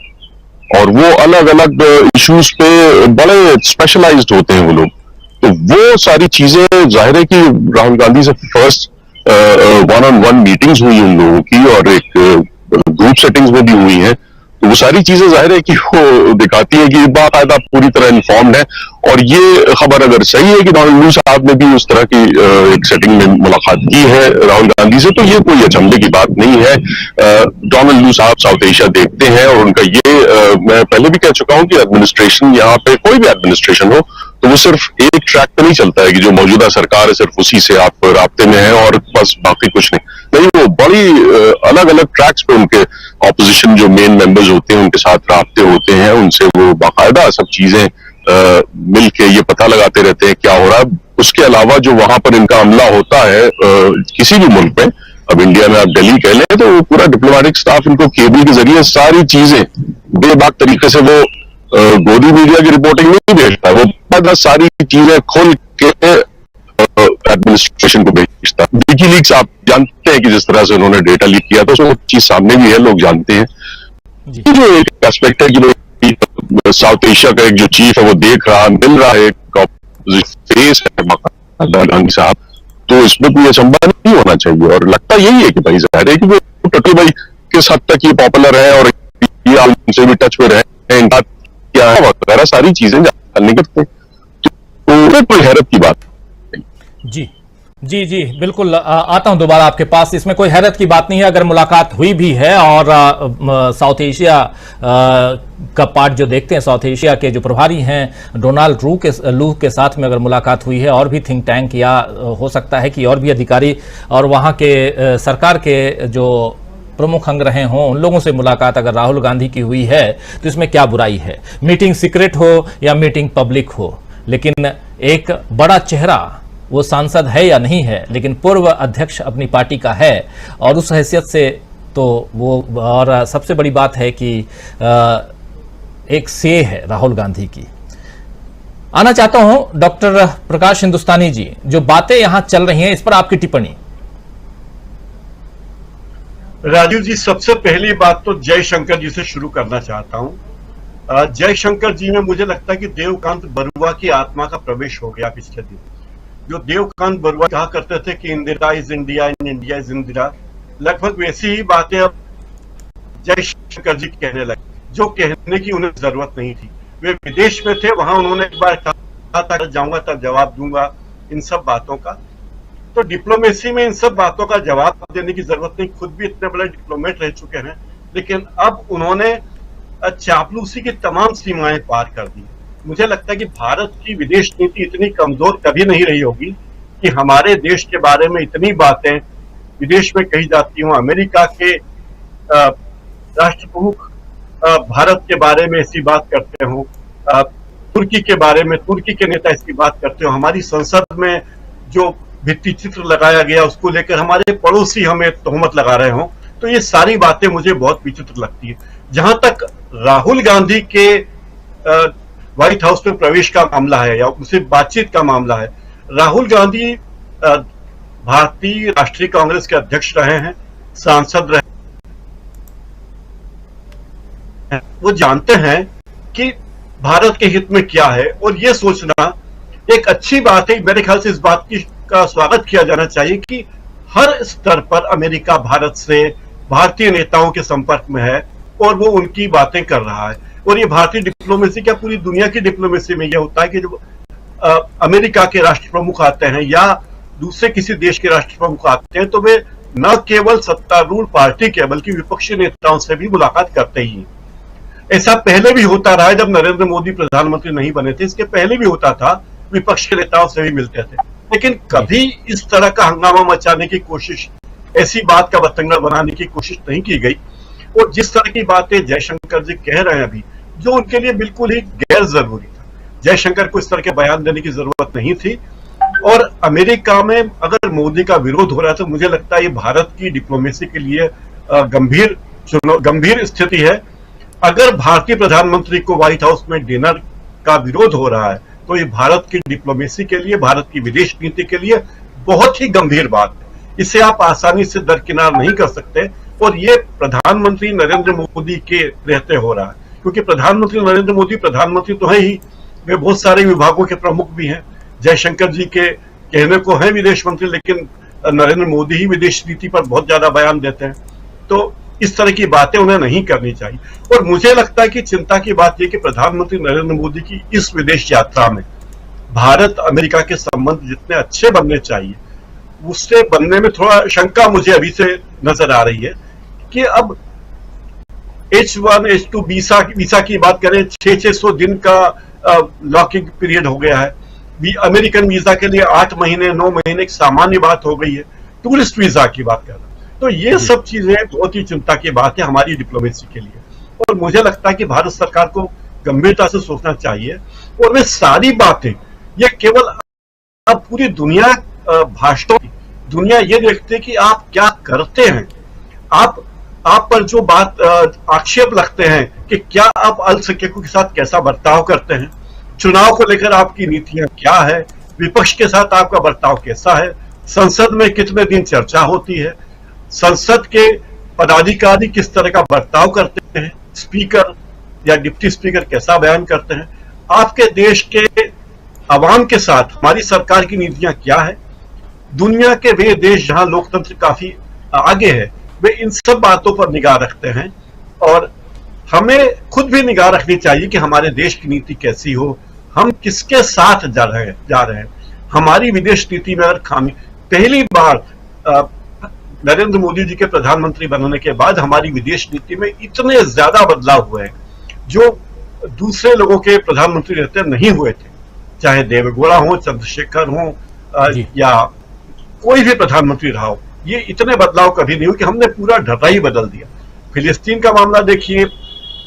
Speaker 7: और वो अलग अलग इश्यूज पे बड़े स्पेशलाइज्ड होते हैं वो लोग। तो वो सारी चीजें जाहिर है कि राहुल गांधी से फर्स्ट 1-on-1 मीटिंग्स हुई उन लोगों की, और एक ग्रुप सेटिंग्स में भी हुई हैं। तो वो सारी चीजें जाहिर है कि वो दिखाती है कि बाकायदा पूरी तरह इन्फॉर्म्ड है। और ये खबर अगर सही है कि डोनाल्ड लू साहब ने भी उस तरह की एक सेटिंग में मुलाकात की है राहुल गांधी से, तो ये कोई अचंभे की बात नहीं है। डोनाल्ड लू साहब साउथ एशिया देखते हैं, और उनका ये मैं पहले भी कह चुका हूं कि एडमिनिस्ट्रेशन, यहाँ पे कोई भी एडमिनिस्ट्रेशन हो, तो वो सिर्फ एक ट्रैक पे नहीं चलता है कि जो मौजूदा सरकार है सिर्फ उसी से आप राब्ते में हैं और बस बाकी कुछ नहीं। वो बड़ी अलग अलग ट्रैक्स पे उनके ऑपोजिशन जो मेन मेंबर्स होते हैं उनके साथ राब्ते होते हैं, उनसे वो बाकायदा सब चीजें मिलके ये पता लगाते रहते हैं क्या हो रहा है। उसके अलावा जो वहां पर इनका हमला होता है किसी भी मुल्क में, अब इंडिया में आप दिल्ली कह लें, तो पूरा डिप्लोमेटिक स्टाफ इनको केबल के जरिए सारी चीजें बेबाक तरीके से, वो गोदी मीडिया की रिपोर्टिंग नहीं भेजता, वो सारी चीजें खोल के एडमिनिस्ट्रेशन को भेजता। विकीलीक्स आप जानते हैं कि जिस तरह से उन्होंने डेटा लीक किया था, तो वो चीज सामने भी है, लोग जानते हैं। ये जो एक एस्पेक्ट है कि साउथ एशिया का एक जो चीफ है वो देख रहा, मिल रहा है, फेस है गांधी साहब, तो इसमें कोई अचंभा नहीं होना चाहिए। और लगता यही है कि भाई जाहिर है कि वो टटल भाई किस हद तक ये पॉपुलर है और ये उनसे भी टच में रहे, इनका क्या है वगैरह सारी चीजें जानने करते, तो कोई हैरत की बात
Speaker 2: जी जी जी बिल्कुल। आता हूं दोबारा आपके पास। इसमें कोई हैरत की बात नहीं है अगर मुलाकात हुई भी है, और साउथ एशिया का पार्ट जो देखते हैं, साउथ एशिया के जो प्रभारी हैं डोनाल्ड लू के साथ में अगर मुलाकात हुई है, और भी थिंक टैंक या हो सकता है कि और भी अधिकारी और वहां के सरकार के जो प्रमुख अंग रहे हों, उन लोगों से मुलाकात अगर राहुल गांधी की हुई है तो इसमें क्या बुराई है? मीटिंग सीक्रेट हो या मीटिंग पब्लिक हो, लेकिन एक बड़ा चेहरा, वो सांसद है या नहीं है, लेकिन पूर्व अध्यक्ष अपनी पार्टी का है, और उस हैसियत से तो वो, और सबसे बड़ी बात है कि एक से है राहुल गांधी की। आना चाहता हूं डॉक्टर प्रकाश हिंदुस्तानी जी, जो बातें यहां चल रही हैं इस पर आपकी टिप्पणी।
Speaker 8: राजीव जी, सबसे पहली बात तो जयशंकर जी से शुरू करना चाहता हूं। जयशंकर जी में मुझे लगता है कि देवकांत बरुआ की आत्मा का प्रवेश हो गया पिछले दिन। जो देवकांत बरुआ कहा करते थे कि Indira is India and India is Indira, लगभग वैसी ही बातें अब जयशंकर जी कहने लगे, जो कहने की उन्हें जरूरत नहीं थी। वे विदेश में थे, वहां उन्होंने एक बार कहा था जाऊंगा तब जवाब दूंगा इन सब बातों का। तो डिप्लोमेसी में इन सब बातों का जवाब देने की जरूरत नहीं, खुद भी इतने बड़े डिप्लोमेट रह चुके हैं, लेकिन अब उन्होंने चापलूसी की तमाम सीमाएं पार कर दी। मुझे लगता है कि भारत की विदेश नीति इतनी कमजोर कभी नहीं रही होगी कि हमारे देश के बारे में इतनी बातें विदेश में कही जाती हों। अमेरिका के राष्ट्र प्रमुख भारत के बारे में ऐसी बात करते हों, तुर्की के बारे में तुर्की के नेता ऐसी बात करते हो, हमारी संसद में जो भित्ति चित्र लगाया गया उसको लेकर हमारे पड़ोसी हमें तोहमत लगा रहे हों, तो ये सारी बातें मुझे बहुत विचित्र लगती है। जहां तक राहुल गांधी के व्हाइट हाउस में प्रवेश का मामला है या उनसे बातचीत का मामला है, राहुल गांधी भारतीय राष्ट्रीय कांग्रेस के अध्यक्ष रहे हैं, सांसद रहे, वो जानते हैं कि भारत के हित में क्या है, और ये सोचना एक अच्छी बात है। मेरे ख्याल से इस बात का स्वागत किया जाना चाहिए कि हर स्तर पर अमेरिका भारत से भारतीय नेताओं के संपर्क में है और वो उनकी बातें कर रहा है। और ये भारतीय डिप्लोमेसी क्या पूरी दुनिया की डिप्लोमेसी में यह होता है कि जब अमेरिका के राष्ट्र प्रमुख आते हैं या दूसरे किसी देश के राष्ट्र प्रमुख आते हैं, तो वे न केवल सत्तारूढ़ पार्टी के बल्कि विपक्षी नेताओं से भी मुलाकात करते ही हैं। ऐसा पहले भी होता रहा है, जब नरेंद्र मोदी प्रधानमंत्री नहीं बने थे, इसके पहले भी होता था, विपक्ष के नेताओं से भी मिलते थे, लेकिन कभी इस तरह का हंगामा मचाने की कोशिश, ऐसी बात का बतंगड़ बनाने की कोशिश नहीं की गई। और जिस तरह की बातें जयशंकर जी कह रहे हैं अभी, जो उनके लिए बिल्कुल ही गैर जरूरी था, जयशंकर को इस तरह के बयान देने की जरूरत नहीं थी। और अमेरिका में अगर मोदी का विरोध हो रहा है तो मुझे लगता है ये भारत की डिप्लोमेसी के लिए गंभीर स्थिति है। अगर भारतीय प्रधानमंत्री को व्हाइट हाउस में डिनर का विरोध हो रहा है तो ये भारत की डिप्लोमेसी के लिए, भारत की विदेश नीति के लिए बहुत ही गंभीर बात है। इसे आप आसानी से दरकिनार नहीं कर सकते, और ये प्रधानमंत्री नरेंद्र मोदी के रहते हो रहा है, क्योंकि प्रधानमंत्री नरेंद्र मोदी प्रधानमंत्री तो है ही, वे बहुत सारे विभागों के प्रमुख भी हैं। जयशंकर जी के कहने को है विदेश मंत्री, लेकिन नरेंद्र मोदी ही विदेश नीति पर बहुत ज्यादा बयान देते हैं। तो इस तरह की बातें उन्हें नहीं करनी चाहिए। और मुझे लगता है कि चिंता की बात यह कि प्रधानमंत्री नरेंद्र मोदी की इस विदेश यात्रा में भारत अमेरिका के संबंध जितने अच्छे बनने चाहिए, उससे बनने में थोड़ा शंका मुझे अभी से नजर आ रही है कि अब H1 H2 वीसा की बात करें, 600 दिन का लॉकिंग पीरियड हो गया है। अमेरिकन वीजा के लिए 8 महीने 9 महीने एक सामान्य बात हो गई है। टूरिस्ट वीजा की बात कर रहा हूं, तो ये सब चीजें बहुत ही चिंता की बात है हमारी डिप्लोमेसी के लिए। और मुझे लगता है कि भारत सरकार को गंभीरता से सोचना चाहिए। और वे सारी बातें, ये केवल अब पूरी दुनिया भाषणों, दुनिया ये देखते हैं कि आप क्या करते हैं, आप पर जो बात आक्षेप लगते हैं कि क्या आप अल्पसंख्यकों के साथ कैसा बर्ताव करते हैं, चुनाव को लेकर आपकी नीतियां क्या है, विपक्ष के साथ आपका बर्ताव कैसा है, संसद में कितने दिन चर्चा होती है, संसद के पदाधिकारी किस तरह का बर्ताव करते हैं, स्पीकर या डिप्टी स्पीकर कैसा बयान करते हैं, आपके देश के अवाम के साथ हमारी सरकार की नीतियां क्या है, दुनिया के वे देश जहां लोकतंत्र काफी आगे है वे इन सब बातों पर निगाह रखते हैं। और हमें खुद भी निगाह रखनी चाहिए कि हमारे देश की नीति कैसी हो, हम किसके साथ जा रहे हैं। हमारी विदेश नीति में अगर खामी, पहली बार नरेंद्र मोदी जी के प्रधानमंत्री बनने के बाद हमारी विदेश नीति में इतने ज्यादा बदलाव हुए हैं जो दूसरे लोगों के प्रधानमंत्री रहते नहीं हुए थे, चाहे देवेगौड़ा हो, चंद्रशेखर हो या कोई भी प्रधानमंत्री रहा हो। ये इतने बदलाव कभी नहीं हुए कि हमने पूरा ढर्रा ही बदल दिया। फिलिस्तीन का मामला देखिए,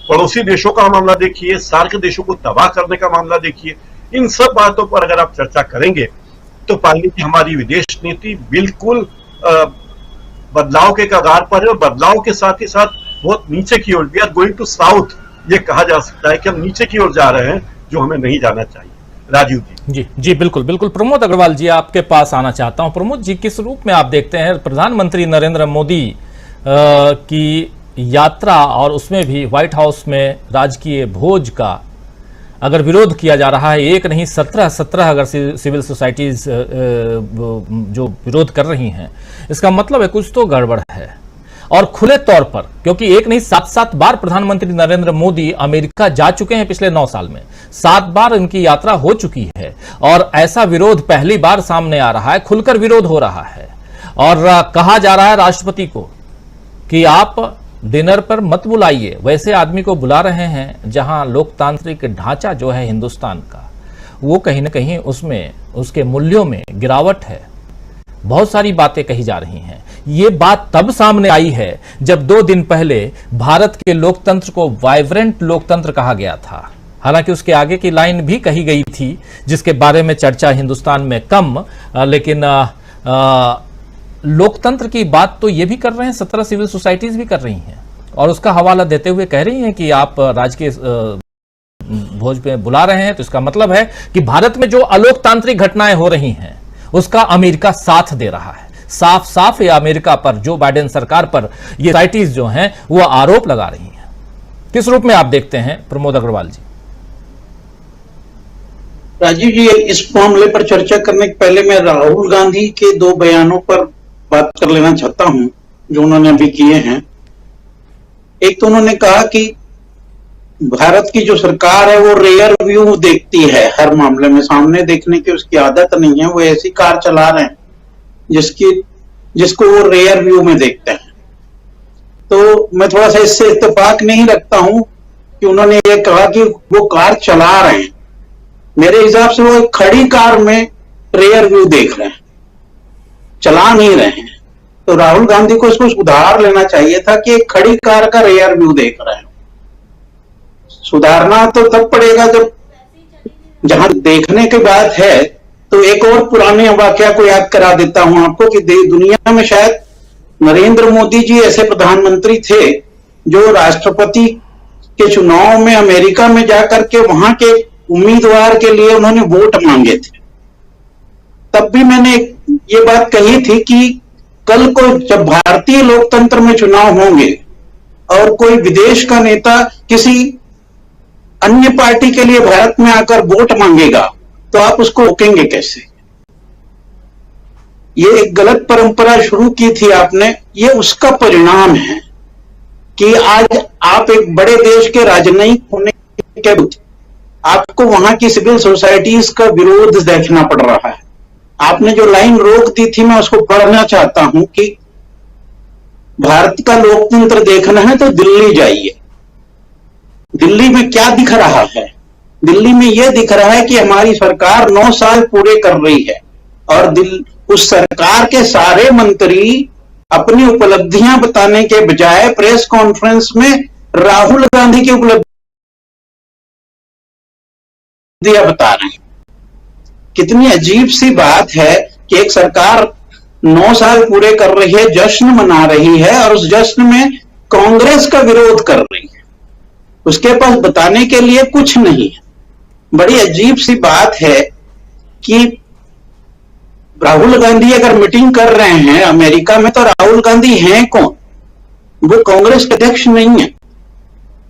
Speaker 8: पड़ोसी देशों का मामला देखिए, सार्क देशों को तबाह करने का मामला देखिए, इन सब बातों पर अगर आप चर्चा करेंगे तो पाएंगे कि हमारी विदेश नीति बिल्कुल बदलाव के कगार पर है और बदलाव के साथ ही साथ बहुत नीचे की ओर, we are going to south, ये कहा जा सकता है कि हम नीचे की ओर जा रहे हैं, जो हमें नहीं जाना चाहिए। राजीव जी।
Speaker 2: जी बिल्कुल बिल्कुल। प्रमोद अग्रवाल जी, आपके पास आना चाहता हूं। प्रमोद जी, किस रूप में आप देखते हैं प्रधानमंत्री नरेंद्र मोदी की यात्रा और उसमें भी व्हाइट हाउस में राजकीय भोज का अगर विरोध किया जा रहा है, एक नहीं 17 अगर सिविल सोसाइटीज जो विरोध कर रही हैं, इसका मतलब है कुछ तो गड़बड़ है। और खुले तौर पर, क्योंकि एक नहीं 7 बार प्रधानमंत्री नरेंद्र मोदी अमेरिका जा चुके हैं पिछले 9 साल में, 7 बार इनकी यात्रा हो चुकी है और ऐसा विरोध पहली बार सामने आ रहा है, खुलकर विरोध हो रहा है। और कहा जा रहा है राष्ट्रपति को कि आप डिनर पर मत बुलाइए, वैसे आदमी को बुला रहे हैं जहां लोकतांत्रिक ढांचा जो है हिंदुस्तान का, वो कहीं ना कहीं उसमें उसके मूल्यों में गिरावट है। बहुत सारी बातें कही जा रही हैं। ये बात तब सामने आई है जब 2 दिन पहले भारत के लोकतंत्र को वाइब्रेंट लोकतंत्र कहा गया था। हालांकि उसके आगे की लाइन भी कही गई थी जिसके बारे में चर्चा हिंदुस्तान में कम, लेकिन लोकतंत्र की बात तो ये भी कर रहे हैं, 17 सिविल सोसाइटीज भी कर रही हैं और उसका हवाला देते हुए कह रही हैं कि आप राजकीय भोज पे बुला रहे हैं, तो इसका मतलब है कि भारत में जो अलोकतांत्रिक घटनाएं हो रही हैं उसका अमेरिका साथ दे रहा है। साफ साफ ये अमेरिका पर, जो बाइडेन सरकार पर ये सोसाइटीज जो हैं वो आरोप लगा रही हैं। किस रूप में आप देखते हैं प्रमोद अग्रवाल जी?
Speaker 9: राजीव जी, इस मामले पर चर्चा करने के पहले मैं राहुल गांधी के 2 बयानों पर बात कर लेना चाहता हूं जो उन्होंने अभी किए हैं। एक तो उन्होंने कहा कि भारत की जो सरकार है वो रेयर व्यू देखती है हर मामले में, सामने देखने की उसकी आदत नहीं है। वो ऐसी कार चला रहे हैं जिसको वो रेयर व्यू में देखते हैं। तो मैं थोड़ा सा इससे इत्तेफाक नहीं रखता हूं कि उन्होंने ये कहा कि वो कार चला रहे हैं। मेरे हिसाब से वो एक खड़ी कार में रेयर व्यू देख रहे हैं, चला नहीं रहे हैं। तो राहुल गांधी को इसको सुधार लेना चाहिए था कि एक खड़ी कार का रेयर व्यू देख रहे हैं। सुधारना तो तब पड़ेगा जब जहां देखने की बात है। तो एक और पुराने वाकया को याद करा देता हूं आपको कि दुनिया में शायद नरेंद्र मोदी जी ऐसे प्रधानमंत्री थे जो राष्ट्रपति के चुनाव में अमेरिका में जाकर के वहां के उम्मीदवार के लिए उन्होंने वोट मांगे थे। तब भी मैंने ये बात कही थी कि कल को जब भारतीय लोकतंत्र में चुनाव होंगे और कोई विदेश का नेता किसी अन्य पार्टी के लिए भारत में आकर वोट मांगेगा तो आप उसको रोकेंगे कैसे? ये एक गलत परंपरा शुरू की थी आपने, ये उसका परिणाम है कि आज आप एक बड़े देश के राजनयिक होने के बाद आपको वहां की सिविल सोसाइटीज का विरोध देखना पड़ रहा है। आपने जो लाइन रोक दी थी मैं उसको पढ़ना चाहता हूं कि भारत का लोकतंत्र देखना है तो दिल्ली जाइए। दिल्ली में क्या दिख रहा है? दिल्ली में यह दिख रहा है कि हमारी सरकार 9 साल पूरे कर रही है और उस सरकार के सारे मंत्री अपनी उपलब्धियां बताने के बजाय प्रेस कॉन्फ्रेंस में राहुल गांधी की उपलब्धियां बता रहे हैं। कितनी अजीब सी बात है कि एक सरकार 9 साल पूरे कर रही है, जश्न मना रही है और उस जश्न में कांग्रेस का विरोध कर रही है। उसके पास बताने के लिए कुछ नहीं है। बड़ी अजीब सी बात है कि राहुल गांधी अगर मीटिंग कर रहे हैं अमेरिका में तो राहुल गांधी हैं कौन? वो कांग्रेस के अध्यक्ष नहीं है,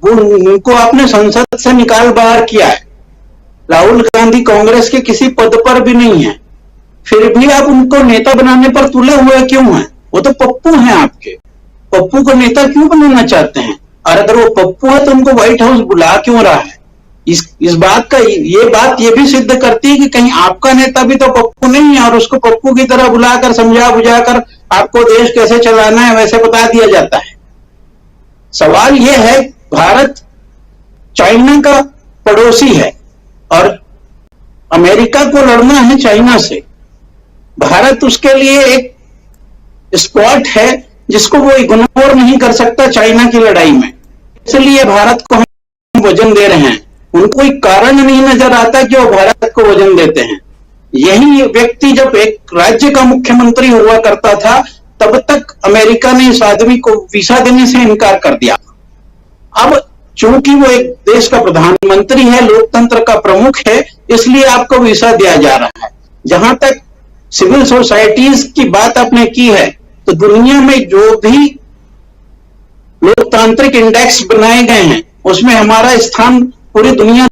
Speaker 9: उनको आपने संसद से निकाल बाहर किया है। राहुल गांधी कांग्रेस के किसी पद पर भी नहीं है, फिर भी आप उनको नेता बनाने पर तुले हुए क्यों हैं? वो तो पप्पू हैं आपके। पप्पू को नेता क्यों बनाना चाहते हैं? और अगर वो पप्पू है तो उनको व्हाइट हाउस बुला क्यों रहा है? इस बात का ये भी सिद्ध करती है कि कहीं आपका नेता भी तो पप्पू नहीं है और उसको पप्पू की तरह बुलाकर समझा बुझाकर आपको देश कैसे चलाना है वैसे बता दिया जाता है। सवाल यह है, भारत चाइना का पड़ोसी है और अमेरिका को लड़ना है चाइना से। भारत उसके लिए एक स्पॉट है जिसको वो इग्नोर नहीं कर सकता चाइना की लड़ाई में, इसलिए भारत को हम वजन दे रहे हैं। उनको कोई कारण नहीं नजर आता कि वो भारत को वजन देते हैं। यही व्यक्ति जब एक राज्य का मुख्यमंत्री हुआ करता था तब तक अमेरिका ने इस आदमी को वीजा देने से इनकार कर दिया। अब चूंकि वो एक देश का प्रधानमंत्री है, लोकतंत्र का प्रमुख है, इसलिए आपको वीजा दिया जा रहा है। जहां तक सिविल सोसाइटीज की बात आपने की है, तो दुनिया में जो भी लोकतांत्रिक इंडेक्स बनाए गए हैं उसमें हमारा स्थान पूरी दुनिया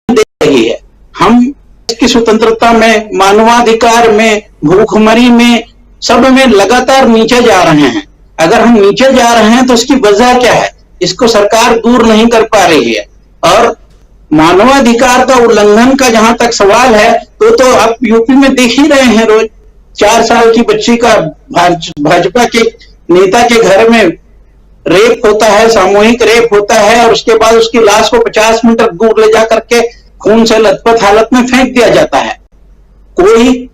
Speaker 9: दे रही है। हम इसकी स्वतंत्रता में, मानवाधिकार में, भूखमरी में, सब में लगातार नीचे जा रहे हैं। अगर हम नीचे जा रहे हैं तो इसकी वजह क्या है? इसको सरकार दूर नहीं कर पा रही है। और मानवाधिकार का उल्लंघन का जहां तक सवाल है तो आप यूपी में देख ही रहे हैं, रोज 4 साल की बच्ची का भाजपा के नेता के घर में रेप होता है, सामूहिक रेप होता है और उसके बाद उसकी लाश को 50 मीटर दूर ले जा करके खून से लथपथ हालत में फेंक दिया जाता है। कोई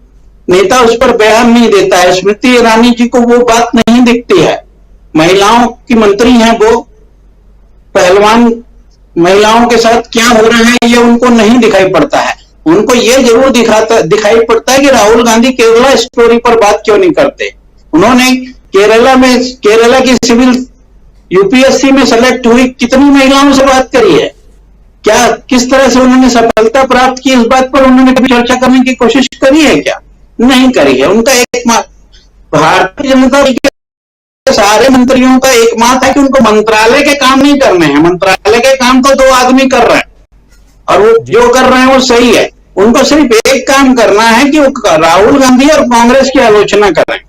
Speaker 9: नेता उस पर बयान नहीं देता है। स्मृति ईरानी जी को वो बात नहीं दिखती है। महिलाओं की मंत्री हैं वो, पहलवान महिलाओं के साथ क्या हो रहा है ये उनको नहीं दिखाई पड़ता है। उनको ये जरूर दिखाई पड़ता है कि राहुल गांधी केरला स्टोरी पर बात क्यों नहीं करते। उन्होंने केरला की सिविल यूपीएससी में सेलेक्ट हुई कितनी महिलाओं से बात करी है? क्या किस तरह से उन्होंने सफलता प्राप्त की, इस बात पर उन्होंने कभी चर्चा करने की कोशिश करी है क्या? नहीं करी है। उनका भारतीय जनता पार्टी के सारे मंत्रियों का एक मत है कि उनको मंत्रालय के काम नहीं करने हैं। मंत्रालय के काम तो 2 आदमी कर रहे हैं और वो जो कर रहे हैं वो सही है। उनको सिर्फ एक काम करना है कि वो राहुल गांधी और कांग्रेस की आलोचना करें।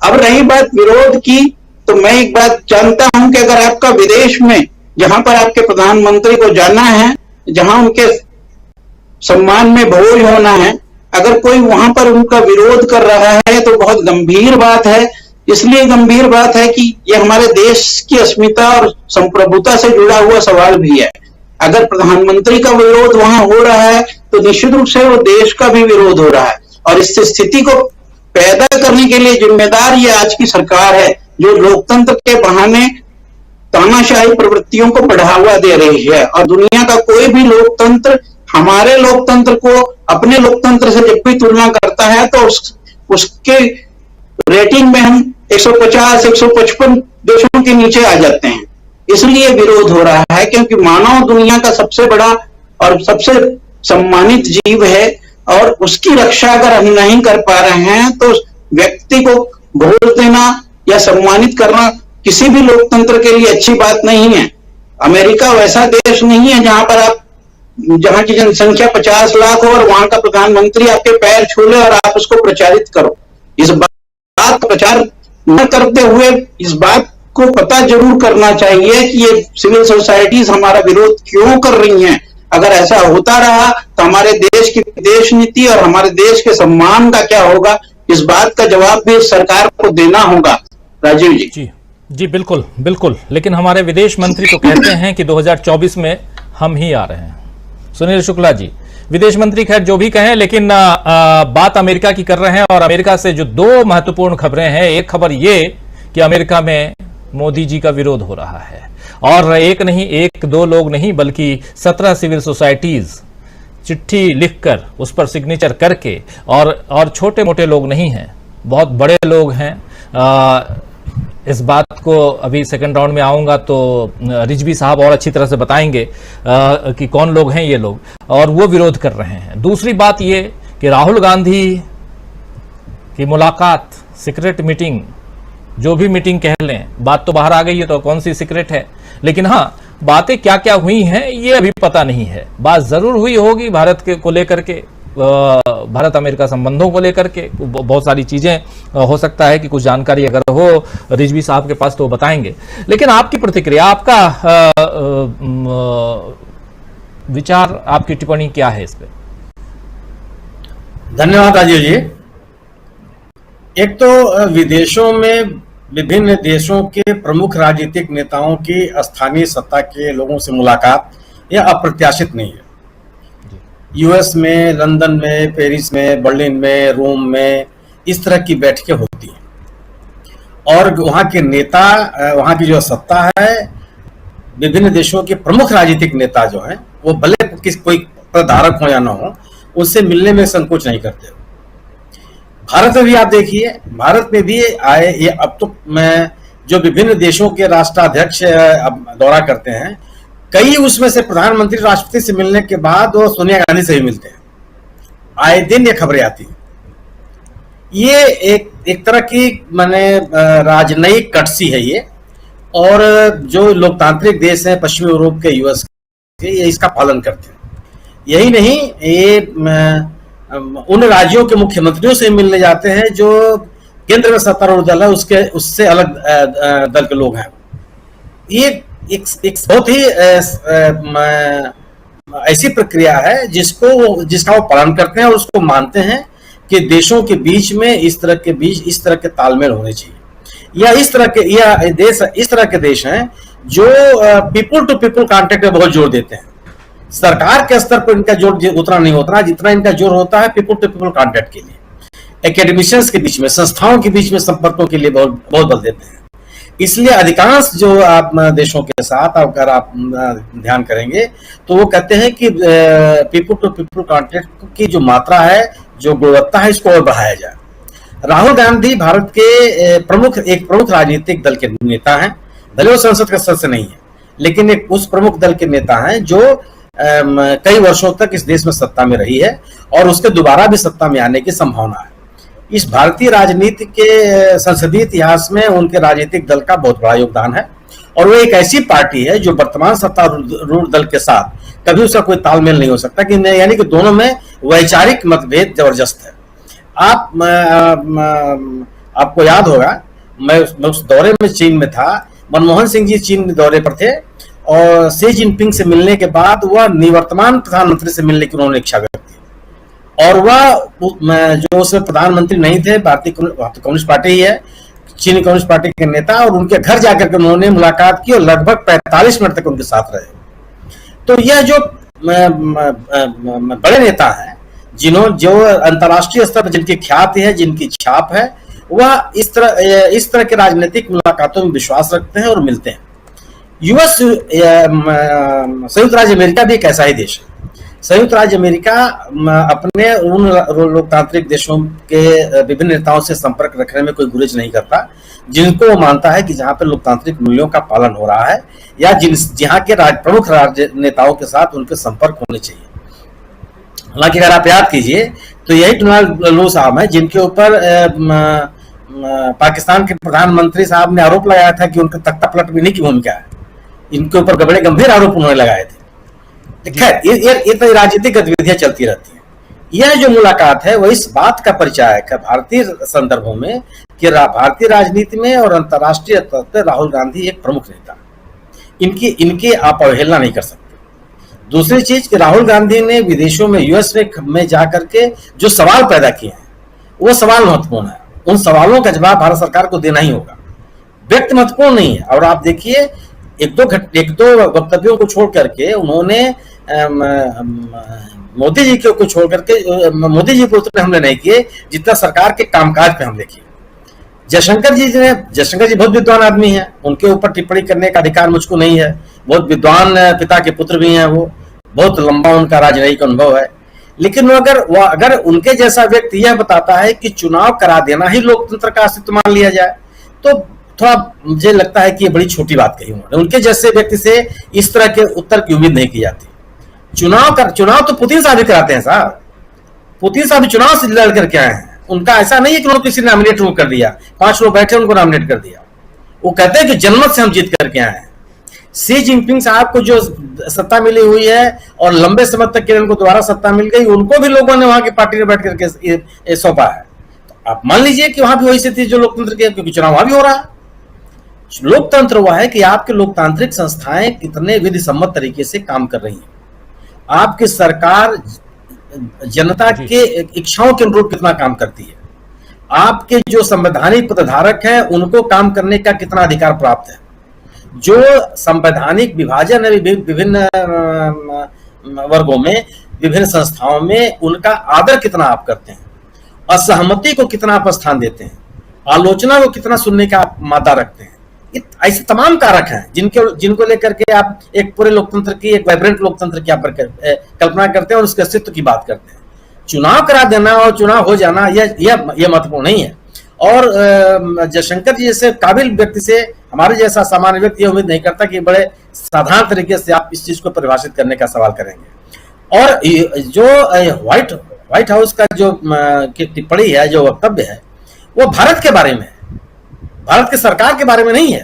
Speaker 9: अब रही बात विरोध की, तो मैं एक बात जानता हूं कि अगर आपका विदेश में जहां पर आपके प्रधानमंत्री को जाना है, जहां उनके सम्मान में भोज होना है, अगर कोई वहां पर उनका विरोध कर रहा है तो बहुत गंभीर बात है। इसलिए गंभीर बात है कि यह हमारे देश की अस्मिता और संप्रभुता से जुड़ा हुआ सवाल भी है। अगर प्रधानमंत्री का विरोध वहां हो रहा है तो निश्चित रूप से वो देश का भी विरोध हो रहा है और इस स्थिति को पैदा करने के लिए जिम्मेदार ये आज की सरकार है, जो लोकतंत्र के बहाने तानाशाही प्रवृत्तियों को बढ़ावा दे रही है। और दुनिया का कोई भी लोकतंत्र हमारे लोकतंत्र को अपने लोकतंत्र से जब भी तुलना करता है तो उसके रेटिंग में हम 150-155 देशों के नीचे आ जाते हैं। इसलिए विरोध हो रहा है क्योंकि मानव दुनिया का सबसे बड़ा और सबसे सम्मानित जीव है और उसकी रक्षा अगर हम नहीं कर पा रहे हैं तो व्यक्ति को वोट देना या सम्मानित करना किसी भी लोकतंत्र के लिए अच्छी बात नहीं है। अमेरिका वैसा देश नहीं है जहां की जनसंख्या 50 लाख हो और वहां का प्रधानमंत्री आपके पैर छू ले और आप उसको प्रचारित करो। इस बात का प्रचार न करते हुए इस बात को पता जरूर करना चाहिए कि ये सिविल सोसाइटीज हमारा विरोध क्यों कर रही हैं। अगर ऐसा होता रहा तो हमारे देश की विदेश नीति और हमारे देश के सम्मान का क्या होगा, इस बात का जवाब भी सरकार को देना होगा। राजीव जी।
Speaker 2: जी बिल्कुल बिल्कुल, लेकिन हमारे विदेश मंत्री तो कहते हैं कि 2024 में हम ही आ रहे हैं। सुनील शुक्ला जी, विदेश मंत्री खैर जो भी कहें, लेकिन बात अमेरिका की कर रहे हैं और अमेरिका से जो 2 महत्वपूर्ण खबरें हैं। एक खबर ये कि अमेरिका में मोदी जी का विरोध हो रहा है और एक नहीं, 1-2 लोग नहीं बल्कि 17 सिविल सोसाइटीज चिट्ठी लिखकर उस पर सिग्नेचर करके, और छोटे मोटे लोग नहीं हैं, बहुत बड़े लोग हैं। इस बात को अभी सेकंड राउंड में आऊंगा तो रिजवी साहब और अच्छी तरह से बताएंगे कि कौन लोग हैं ये लोग, और वो विरोध कर रहे हैं। दूसरी बात ये कि राहुल गांधी की मुलाकात, सीक्रेट मीटिंग, जो भी मीटिंग कह लें, बात तो बाहर आ गई है तो कौन सी सीक्रेट है, लेकिन हाँ बातें क्या क्या हुई हैं ये अभी पता नहीं है। बात जरूर हुई होगी भारत के को लेकर के, भारत अमेरिका संबंधों को लेकर के बहुत सारी चीजें, हो सकता है कि कुछ जानकारी अगर हो रिजवी साहब के पास तो वो बताएंगे। लेकिन आपकी प्रतिक्रिया, आपका विचार, आपकी टिप्पणी क्या है इस पे?
Speaker 10: धन्यवाद राजीव जी। एक तो विदेशों में विभिन्न देशों के प्रमुख राजनीतिक नेताओं की स्थानीय सत्ता के लोगों से मुलाकात यह अप्रत्याशित नहीं है। यूएस में, लंदन में, पेरिस में, बर्लिन में, रोम में इस तरह की बैठकें होती हैं और वहाँ के नेता, वहाँ की जो सत्ता है, विभिन्न देशों के प्रमुख राजनीतिक नेता जो हैं वो भले कोई प्रधारक हो या ना हो, उससे मिलने में संकोच नहीं करते। भारत में भी आप देखिए, भारत में भी आए ये अब तो मैं जो विभिन्न देशों के राष्ट्राध्यक्ष दौरा करते हैं, कई उसमें से प्रधानमंत्री राष्ट्रपति से मिलने के बाद वो सोनिया गांधी से ही मिलते हैं। आए दिन ये खबरें आती हैं। ये एक तरह की माने राजनयिक कटसी है ये, और जो लोकतांत्रिक देश हैं पश्चिमी यूरोप के, यूएस के, ये इसका पालन करते हैं। यही नहीं, ये उन राज्यों के मुख्यमंत्रियों से मिलने जाते हैं जो केंद्र में सत्तारूढ़ दल है उससे अलग दल के लोग हैं। ये एक बहुत ही ऐसी प्रक्रिया है जिसका वो पालन करते हैं और उसको मानते हैं कि देशों के बीच में इस तरह के तालमेल होने चाहिए। या इस तरह के देश हैं जो पीपुल टू पीपुल कॉन्टेक्ट में बहुत जोर देते हैं। सरकार के स्तर पर इनका जोर उतना नहीं होता जितना इनका जोर होता है पीपुल टू पीपुल कॉन्टेक्ट के लिए, एकेडमिशियंस के बीच में, संस्थाओं के बीच में संपर्कों के लिए बहुत बल देते हैं। इसलिए अधिकांश जो आप देशों के साथ अगर आप ध्यान करेंगे तो वो कहते हैं कि पीपुल टू पीपुल कॉन्टेक्ट की जो मात्रा है, जो गुणवत्ता है, इसको और बढ़ाया जाए। राहुल गांधी भारत के एक प्रमुख राजनीतिक दल के नेता हैं, भले वो संसद के सदस्य नहीं है, लेकिन एक उस प्रमुख दल के नेता हैं जो कई वर्षों तक इस देश में सत्ता में रही है और उसके दोबारा भी सत्ता में आने की संभावना है। इस भारतीय राजनीति के संसदीय इतिहास में उनके राजनीतिक दल का बहुत बड़ा योगदान है और वो एक ऐसी पार्टी है जो वर्तमान सत्तारूढ़ दल के साथ कभी उसका कोई तालमेल नहीं हो सकता, यानी कि दोनों में वैचारिक मतभेद जबरदस्त है। आपको याद होगा, मैं उस दौरे में चीन में था, मनमोहन सिंह जी चीन दौरे पर थे और शी जिनपिंग से मिलने के बाद वह निवर्तमान प्रधानमंत्री से मिलने की उन्होंने इच्छा व्यक्त की और वह जो उसमें प्रधानमंत्री नहीं थे, भारतीय कम्युनिस्ट पार्टी ही है, चीनी कम्युनिस्ट पार्टी के नेता, और उनके घर जाकर के उन्होंने मुलाकात की और लगभग 45 मिनट तक उनके साथ रहे। तो यह जो बड़े नेता हैं जो अंतर्राष्ट्रीय स्तर पर जिनकी ख्याति है, जिनकी छाप है, वह इस तरह के राजनीतिक मुलाकातों में विश्वास रखते हैं और मिलते हैं। यूएस, संयुक्त राज्य अमेरिका भी एक ऐसा ही देश है। संयुक्त राज्य अमेरिका अपने उन लोकतांत्रिक देशों के विभिन्न नेताओं से संपर्क रखने में कोई गुरेज नहीं करता जिनको वो मानता है कि जहां पर लोकतांत्रिक मूल्यों का पालन हो रहा है या जहां के प्रमुख राज्य नेताओं के साथ उनके संपर्क होने चाहिए। हालांकि अगर आप याद कीजिए तो यही डोनाल्ड लू साहब हैं जिनके ऊपर पाकिस्तान के प्रधानमंत्री साहब ने आरोप लगाया था कि उनका तख्ता पलट भी नहीं की भूमिका है। इनके ऊपर बड़े गंभीर आरोप उन्होंने लगाए थे। खैर, ये तो राजनीतिक गतिविधियां चलती रहती हैं। यह जो मुलाकात है वह इस बात का परिचय है भारतीय संदर्भों में कि भारतीय राजनीति में और अंतर्राष्ट्रीय स्तर पर राहुल गांधी एक प्रमुख नेता, इनकी आप अवहेलना नहीं कर सकते। दूसरी चीज कि राहुल गांधी ने विदेशों में, यूएस में जाकर के जो सवाल पैदा किए हैं वो सवाल महत्वपूर्ण है। उन सवालों का जवाब भारत सरकार को देना ही होगा। व्यक्ति महत्वपूर्ण नहीं है। और आप देखिए एक दो वक्तव्यों को छोड़ करके उन्होंने मोदी जी को छोड़ करके मोदी जी पर उतने हमले नहीं किए जितना सरकार के कामकाज पे हमले किए। जयशंकर जी बहुत विद्वान आदमी हैं, उनके ऊपर टिप्पणी करने का अधिकार मुझको नहीं है। बहुत विद्वान पिता के पुत्र भी हैं, वो बहुत लंबा उनका राजनयिक अनुभव है। लेकिन अगर उनके जैसा व्यक्ति यह बताता है कि चुनाव करा देना ही लोकतंत्र का अस्तित्व मान लिया जाए तो थोड़ा मुझे लगता है कि ये बड़ी छोटी बात कही उन्होंने। उनके जैसे व्यक्ति से इस तरह के उत्तर की उम्मीद नहीं की जाती। चुनाव तो पुतिन साहब भी कराते हैं साहब। पुतिन साहब चुनाव से लड़ करके आए हैं। उनका ऐसा नहीं है कि उन्होंने किसी ने नॉमिनेट कर दिया, 5 लोग बैठे उनको नॉमिनेट कर दिया। वो कहते हैं कि जनमत से हम जीत करके आए हैं। शी जिनपिंग साहब को जो सत्ता मिली हुई है और लंबे समय तक के उनको दोबारा सत्ता मिल गई, उनको भी लोगों ने वहां की पार्टी में बैठ करके सौंपा है। तो आप मान लीजिए कि वहां भी वही स्थिति जो लोकतंत्र की, क्योंकि चुनाव वहां भी हो रहा है। लोकतंत्र हुआ है कि आपके लोकतांत्रिक संस्थाएं कितने विधि सम्मत तरीके से काम कर रही हैं, आपकी सरकार जनता के इच्छाओं के अनुरूप कितना काम करती है, आपके जो संवैधानिक पदधारक हैं उनको काम करने का कितना अधिकार प्राप्त है, जो संवैधानिक विभाजन है विभिन्न वर्गों में, विभिन्न संस्थाओं में, उनका आदर कितना आप करते हैं, असहमति को कितना आप स्थान देते हैं, आलोचना को कितना सुनने का आप मादा रखते हैं। ऐसे तमाम कारक हैं जिनको लेकर के आप एक पूरे लोकतंत्र की, एक वाइब्रेंट लोकतंत्र की आप कल्पना करते हैं और उसके अस्तित्व की बात करते हैं। चुनाव करा देना और चुनाव हो जाना यह महत्वपूर्ण नहीं है। और जयशंकर जी जैसे काबिल व्यक्ति से हमारे जैसा सामान्य व्यक्ति ये उम्मीद नहीं करता कि बड़े साधारण तरीके से आप इस चीज को परिभाषित करने का सवाल करेंगे। और जो व्हाइट हाउस का जो टिप्पणी है, जो वक्तव्य है, वो भारत के बारे में है, भारत की सरकार के बारे में नहीं है।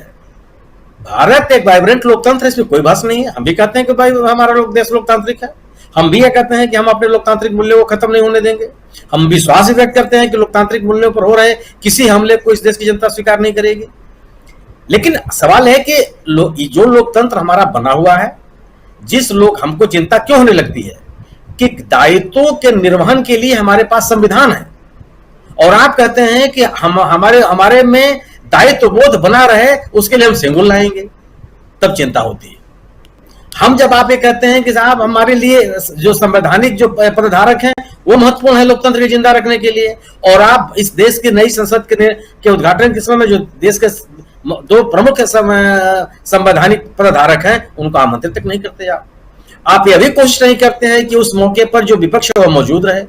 Speaker 10: भारत एक वाइब्रेंट लोकतंत्र है, इसमें कोई बहस नहीं है। हम भी कहते हैं कि भाई हमारा देश लोकतांत्रिक है, हम भी ये कहते हैं कि हम अपने लोकतांत्रिक मूल्यों को खत्म नहीं होने देंगे। हम विश्वास व्यक्त करते हैं कि लोकतांत्रिक मूल्यों पर हो रहे किसी हमले को इस देश की जनता स्वीकार नहीं करेगी। लेकिन सवाल है कि जो लोकतंत्र हमारा बना हुआ है, जिस लोग हमको चिंता क्यों होने लगती है कि दायित्वों के निर्वहन के लिए हमारे पास संविधान है, और आप कहते हैं कि हमारे में दायित्व बोध बना रहे, उसके लिए हम सिंगुल लाएंगे, तब चिंता होती है। हम जब आप ये कहते हैं कि साहब हमारे लिए जो संवैधानिक जो पदधारक हैं वो महत्वपूर्ण है लोकतंत्र को जिंदा रखने के लिए, और आप इस देश की नई संसद के उद्घाटन के समय में जो देश के दो प्रमुख संवैधानिक पदधारक हैं उनको आमंत्रित तक नहीं करते। आप यह भी कोशिश नहीं करते हैं कि उस मौके पर जो विपक्ष है वो मौजूद रहे।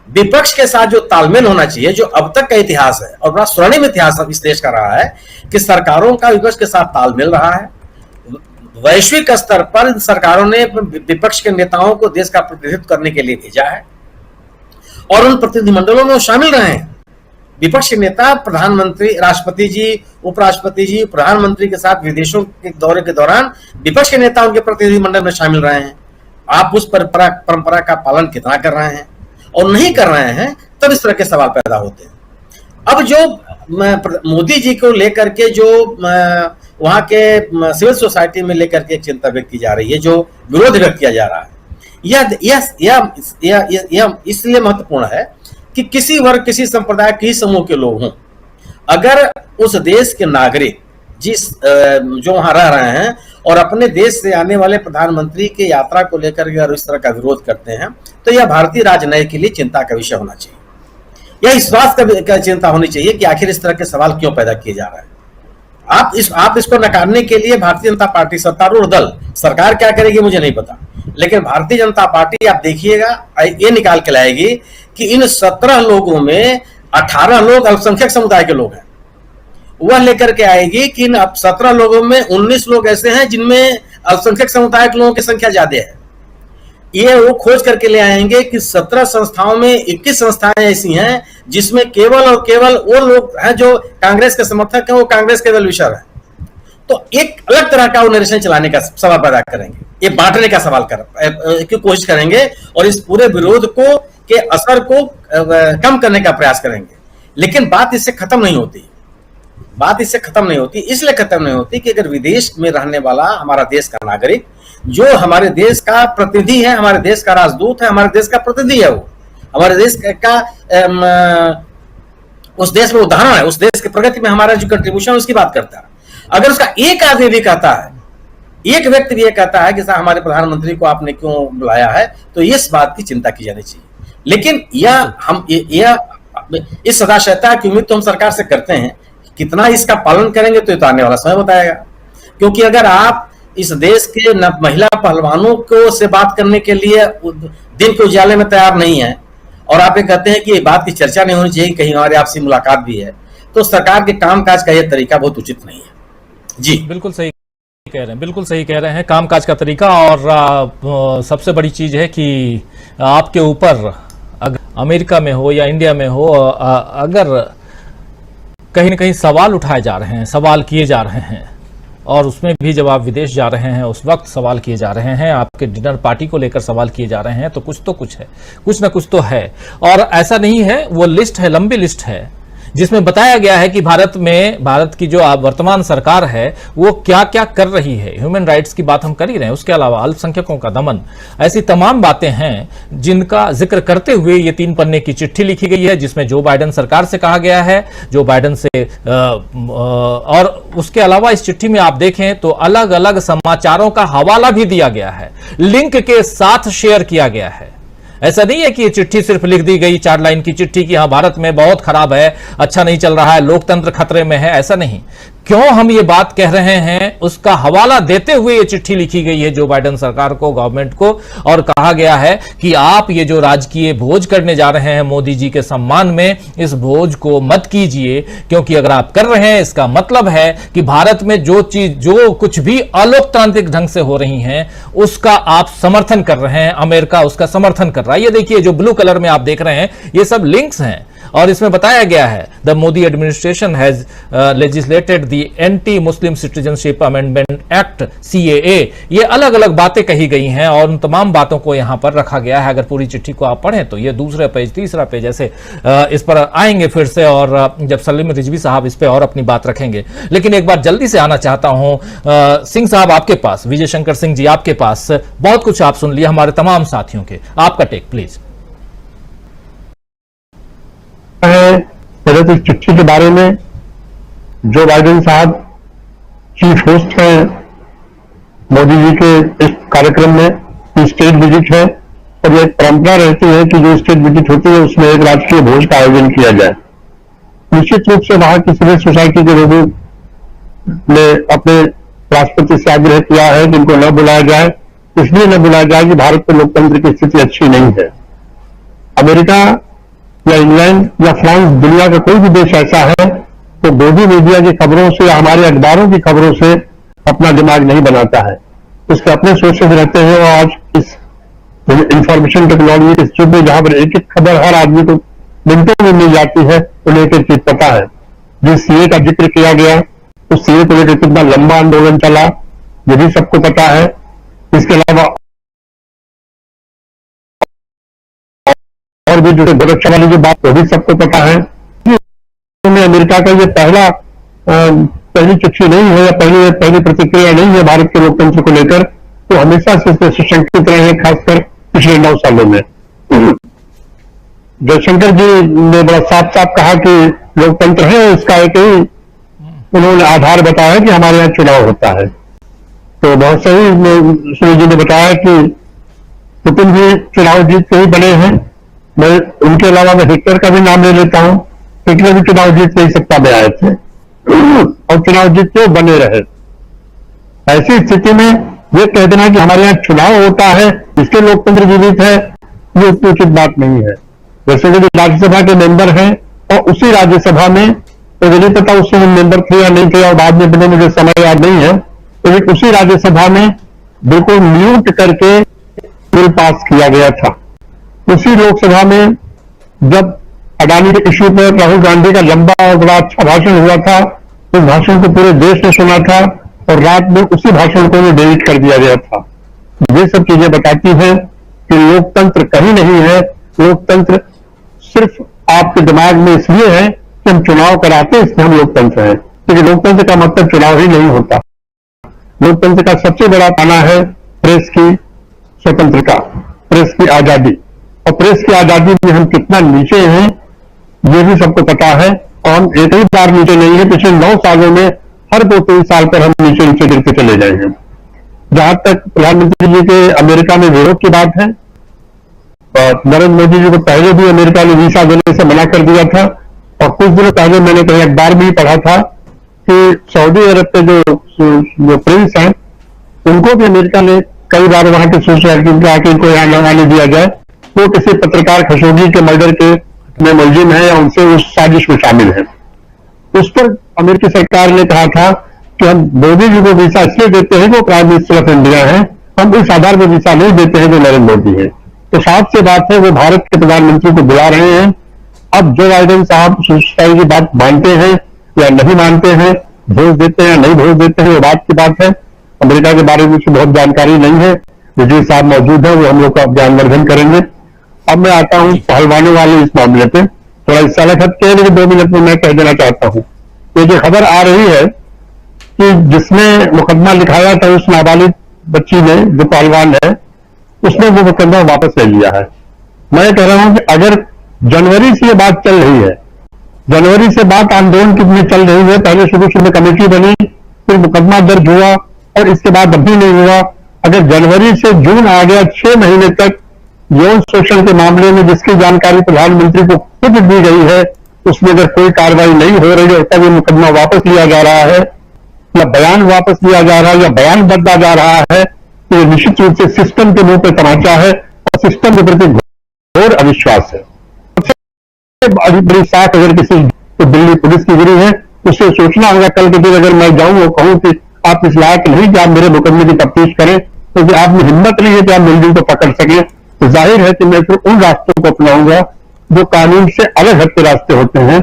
Speaker 10: विपक्ष के साथ जो तालमेल होना चाहिए, जो अब तक का इतिहास है और बड़ा स्वर्णिम इतिहास इस देश का रहा है कि सरकारों का विपक्ष के साथ तालमेल रहा है। वैश्विक स्तर पर सरकारों ने विपक्ष के नेताओं को देश का प्रतिनिधित्व करने के लिए भेजा है और उन प्रतिनिधिमंडलों में शामिल रहे हैं। विपक्ष के नेता प्रधानमंत्री, राष्ट्रपति जी, उपराष्ट्रपति जी, प्रधानमंत्री के साथ विदेशों के दौरे के दौरान विपक्ष के नेता उनके प्रतिनिधिमंडल में शामिल रहे हैं। आप उस परंपरा का पालन कितना कर रहे हैं और नहीं कर रहे हैं, तब इस तरह के सवाल पैदा होते हैं। अब जो मोदी जी को लेकर के जो वहां के सिविल सोसाइटी में लेकर के एक चिंता व्यक्त की जा रही है, जो विरोध व्यक्त किया जा रहा है, यह इसलिए महत्वपूर्ण है कि किसी वर्ग, किसी संप्रदाय, किसी समूह के लोग हों, अगर उस देश के नागरिक जो वहां रह रहे हैं और अपने देश से आने वाले प्रधानमंत्री की यात्रा को लेकर अगर इस तरह का विरोध करते हैं, तो यह भारतीय राजनयिक के लिए चिंता का विषय होना चाहिए। यह इस बात का चिंता होनी चाहिए कि आखिर इस तरह के सवाल क्यों पैदा किए जा रहे हैं। आप इसको नकारने के लिए भारतीय जनता पार्टी, सत्तारूढ़ दल, सरकार क्या करेगी मुझे नहीं पता, लेकिन भारतीय जनता पार्टी आप देखिएगा ये निकाल के लाएगी कि इन 17 लोगों में 18 लोग अल्पसंख्यक समुदाय के लोग हैं। वह लेकर के आएगी कि इन 17 लोगों में 19 लोग ऐसे हैं जिनमें अल्पसंख्यक समुदाय के लोगों की संख्या ज्यादा है। ये वो खोज करके ले आएंगे कि 17 संस्थाओं में 21 संस्थाएं ऐसी हैं जिसमें केवल और केवल वो लोग हैं जो कांग्रेस के समर्थक हैं, वो कांग्रेस के वेल विशर हैं। तो एक अलग तरह का वो निरीक्षण चलाने का सवाल पैदा करेंगे, ये बांटने का सवाल की कोशिश करेंगे और इस पूरे विरोध को के असर को कम करने का प्रयास करेंगे। लेकिन बात इससे खत्म नहीं होती, इसलिए खत्म नहीं होती कि अगर विदेश में रहने वाला हमारा देश का नागरिक, जो हमारे देश का प्रतिनिधि है, हमारे देश का राजदूत है, हमारे देश का प्रतिनिधि है, वो हमारे देश का उस देश में उदाहरण है, उस देश की प्रगति में हमारा जो कंट्रीब्यूशन उसकी बात करता है। अगर उसका एक आदमी भी कहता है, एक व्यक्ति भी ये कहता है कि साहब हमारे प्रधानमंत्री को आपने क्यों बुलाया है, तो इस बात की चिंता की जानी चाहिए। लेकिन इस सदाशयता की उम्मीद तो हम सरकार से करते हैं, कितना इसका पालन करेंगे तो ये तो आने वाला समय बताएगा। क्योंकि अगर आप इस देश के महिला पहलवानों को से बात करने के लिए दिन के उजाले में तैयार नहीं है और आप ये कहते हैं कि ये बात की चर्चा नहीं होनी चाहिए, कहीं हमारी आपसी मुलाकात भी है, तो सरकार के कामकाज का यह तरीका बहुत उचित नहीं है। जी
Speaker 2: बिल्कुल सही कह रहे हैं, कामकाज का तरीका। और सबसे बड़ी चीज है कि आपके ऊपर अमेरिका में हो या इंडिया में हो, अगर कहीं न कहीं सवाल उठाए जा रहे हैं, सवाल किए जा रहे हैं, और उसमें भी जब आप विदेश जा रहे हैं उस वक्त सवाल किए जा रहे हैं, आपके डिनर पार्टी को लेकर सवाल किए जा रहे हैं, तो कुछ है, कुछ ना कुछ तो है। और ऐसा नहीं है, वो लिस्ट है, लंबी लिस्ट है, जिसमें बताया गया है कि भारत की जो वर्तमान सरकार है वो क्या क्या कर रही है। ह्यूमन राइट्स की बात हम कर ही रहे हैं, उसके अलावा अल्पसंख्यकों का दमन, ऐसी तमाम बातें हैं जिनका जिक्र करते हुए ये 3 पन्ने की चिट्ठी लिखी गई है, जिसमें जो बाइडेन सरकार से कहा गया है, जो बाइडेन से और उसके अलावा इस चिट्ठी में आप देखें तो अलग अलग समाचारों का हवाला भी दिया गया है, लिंक के साथ शेयर किया गया है। ऐसा नहीं है कि ये चिट्ठी सिर्फ लिख दी गई 4 लाइन की चिट्ठी कि हाँ भारत में बहुत खराब है, अच्छा नहीं चल रहा है, लोकतंत्र खतरे में है, ऐसा नहीं। क्यों हम ये बात कह रहे हैं उसका हवाला देते हुए ये चिट्ठी लिखी गई है जो बाइडेन सरकार को, गवर्नमेंट को, और कहा गया है कि आप ये जो राजकीय भोज करने जा रहे हैं मोदी जी के सम्मान में, इस भोज को मत कीजिए, क्योंकि अगर आप कर रहे हैं इसका मतलब है कि भारत में जो कुछ भी अलोकतांत्रिक ढंग से हो रही हैं उसका आप समर्थन कर रहे हैं, अमेरिका उसका समर्थन कर रहा है। ये देखिए जो ब्लू कलर में आप देख रहे हैं ये सब लिंक्स हैं, और इसमें बताया गया है the Modi administration has legislated the anti Muslim citizenship amendment act CAA। ये अलग अलग बातें कही गई हैं और उन तमाम बातों को यहां पर रखा गया है। अगर पूरी चिट्ठी को आप पढ़ें तो ये दूसरा पेज, तीसरा पेज, ऐसे इस पर आएंगे फिर से, और जब सलीम रिजवी साहब इस पर और अपनी बात रखेंगे। लेकिन एक बार जल्दी से आना चाहता हूं सिंह साहब आपके पास, विजय शंकर सिंह जी आपके पास, बहुत कुछ आप सुन लिया हमारे तमाम साथियों के, आपका टेक प्लीज।
Speaker 11: पहले तो इस चिट्ठी के बारे में जो बाइडेन साहब चीफ होस्ट हैं मोदी जी के इस कार्यक्रम में, स्टेट विजिट है, और यह परंपरा रहती है कि जो स्टेट विजिट होती है उसमें एक राजकीय भोज का आयोजन किया जाए। निश्चित रूप से वहां की सिविल सोसाइटी के लोगों ने अपने राष्ट्रपति से आग्रह किया है कि इनको न बुलाया जाए, इसलिए न बुलाया जाए कि भारत में लोकतंत्र की स्थिति अच्छी नहीं है। अमेरिका या इंग्लैंड या फ्रांस, दुनिया का कोई भी देश ऐसा है तो मोदी मीडिया की खबरों से या हमारे अखबारों की खबरों से अपना दिमाग नहीं बनाता है, उसके अपने सोर्सेज रहते हैं। और आज इस इंफॉर्मेशन टेक्नोलॉजी के युग में जहां पर एक एक खबर हर आदमी को मिनटों में मिल जाती है, उन्हें एक एक चीज पता है। जिस CAA का जिक्र किया गया उस CAA को लेकर कितना लंबा आंदोलन चला ये भी सबको पता है। इसके अलावा और भी जो सुरक्षा वाली जो बात वो भी सबको पता है। अमेरिका का ये पहली चिट्ठी नहीं है या पहली प्रतिक्रिया नहीं है भारत के लोकतंत्र को लेकर, तो हमेशा से इसमें सुशंकित रहे हैं, खासकर पिछले 9 सालों में। जयशंकर जी ने बड़ा साफ साफ कहा कि लोकतंत्र है, इसका एक ही उन्होंने आधार बताया कि हमारे यहाँ चुनाव होता है। तो बहुत सही सुनील जी ने बताया कि पुतिन भी चुनाव जीत के ही बने हैं। मैं उनके अलावा मैं हिटलर का भी नाम ले लेता हूं, हिटलर भी चुनाव जीत के ही सत्ता में आए थे और चुनाव जीत के बने रहे। ऐसी स्थिति में ये कह देना कि हमारे यहाँ चुनाव होता है इसके लोकतंत्र जीवित है, ये उतनी उचित बात नहीं है। वैसे जो राज्यसभा के मेंबर हैं और उसी राज्यसभा में, तो मुझे नहीं पता उसमें मेंबर थे या नहीं थे और बाद में बने, मुझे समय याद नहीं है, तो उसी राज्यसभा में बिल्कुल म्यूट करके बिल पास किया गया था। उसी लोकसभा में जब अडानी के इश्यू पर राहुल गांधी का लंबा और बड़ा अच्छा भाषण हुआ था, उस भाषण को पूरे देश ने सुना था और रात में उसी भाषण को डिलीट कर दिया गया था। ये सब चीजें बताती हैं कि लोकतंत्र कहीं नहीं है। लोकतंत्र सिर्फ आपके दिमाग में इसलिए है कि हम चुनाव कराते हैं, इसलिए हम लोकतंत्र हैं, क्योंकि लोकतंत्र का मतलब चुनाव ही नहीं होता। लोकतंत्र का सबसे बड़ा ताना है प्रेस की स्वतंत्रता, प्रेस की आजादी, और प्रेस की आजादी में हम कितना नीचे हैं ये भी सबको पता है। और हम एक ही बार नीचे नहीं है, पिछले 9 सालों में हर 2-3 साल पर हम नीचे नीचे गिरते चले जाएंगे। जहां तक प्रधानमंत्री जी के अमेरिका में विरोध की बात है, नरेंद्र मोदी जी को पहले भी अमेरिका ने वीसा देने से मना कर दिया था, और कुछ दिनों पहले मैंने कहीं अखबार में ही पढ़ा था कि सऊदी अरब के जो प्रिंस हैं उनको भी अमेरिका ने कई बार वहां के सोसाइटी में आके इनको यहाँ न आने दिया जाए। वो किसी पत्रकार खशोगी के मर्डर के में मुलजिम है या उनसे उस साजिश में शामिल है। उस पर अमेरिकी सरकार ने कहा था कि हम मोदी जी को वीसा इसलिए देते हैं कि वो प्राइम मिनिस्टर ऑफ इंडिया है, हम इस आधार पर वीसा नहीं देते हैं जो नरेंद्र मोदी है। तो साफ सी बात है वो भारत के प्रधानमंत्री को बुला रहे हैं। अब जो बाइडेन साहब सुरक्षा की बात मानते हैं या नहीं मानते हैं भेज देते हैं नहीं भेज देते हैं वो बात की बात है। अमेरिका के बारे में मुझे बहुत जानकारी नहीं है। विजय साहब मौजूद है, वो हम लोग का ज्ञानवर्धन करेंगे। अब मैं आता हूं पहलवानों वाले इस मामले पे, थोड़ा हिस्सा लखत के, लेकिन 2 मिनट में मैं कह देना चाहता हूं। ये जो खबर आ रही है कि जिसने मुकदमा लिखाया था उस नाबालिग बच्ची ने, जो पहलवान है, उसने वो मुकदमा वापस ले लिया है। मैं कह रहा हूं कि अगर जनवरी से ये बात चल रही है, जनवरी से बात आंदोलन की में चल रही है, पहले शुरू में कमेटी बनी, फिर मुकदमा दर्ज हुआ और इसके बाद अभी नहीं हुआ। अगर जनवरी से जून आ गया, 6 महीने तक यौन शोषण के मामले में जिसकी जानकारी प्रधानमंत्री को खुद दी गई है, उसमें अगर कोई कार्रवाई नहीं हो रही है, तब ये मुकदमा वापस लिया जा रहा है या बयान वापस लिया जा रहा है या बयान बदला जा रहा है, तो ये निश्चित रूप से सिस्टम के मुंह पर तमाचा है और सिस्टम के प्रति घोर अविश्वास है। सबसे बड़ी साख अगर किसी तो दिल्ली पुलिस की गिरी है, उससे सोचना होगा कल के दिन अगर मैं जाऊं और कहूं कि आप इस लायक नहीं कि आप मेरे मुकदमे की तफ्तीश करें, क्योंकि आप में हिम्मत नहीं है कि आप मिलजुल को पकड़ सके, तो जाहिर है कि मैं फिर उन रास्तों को अपनाऊंगा जो कानून से अलग हटके रास्ते होते हैं,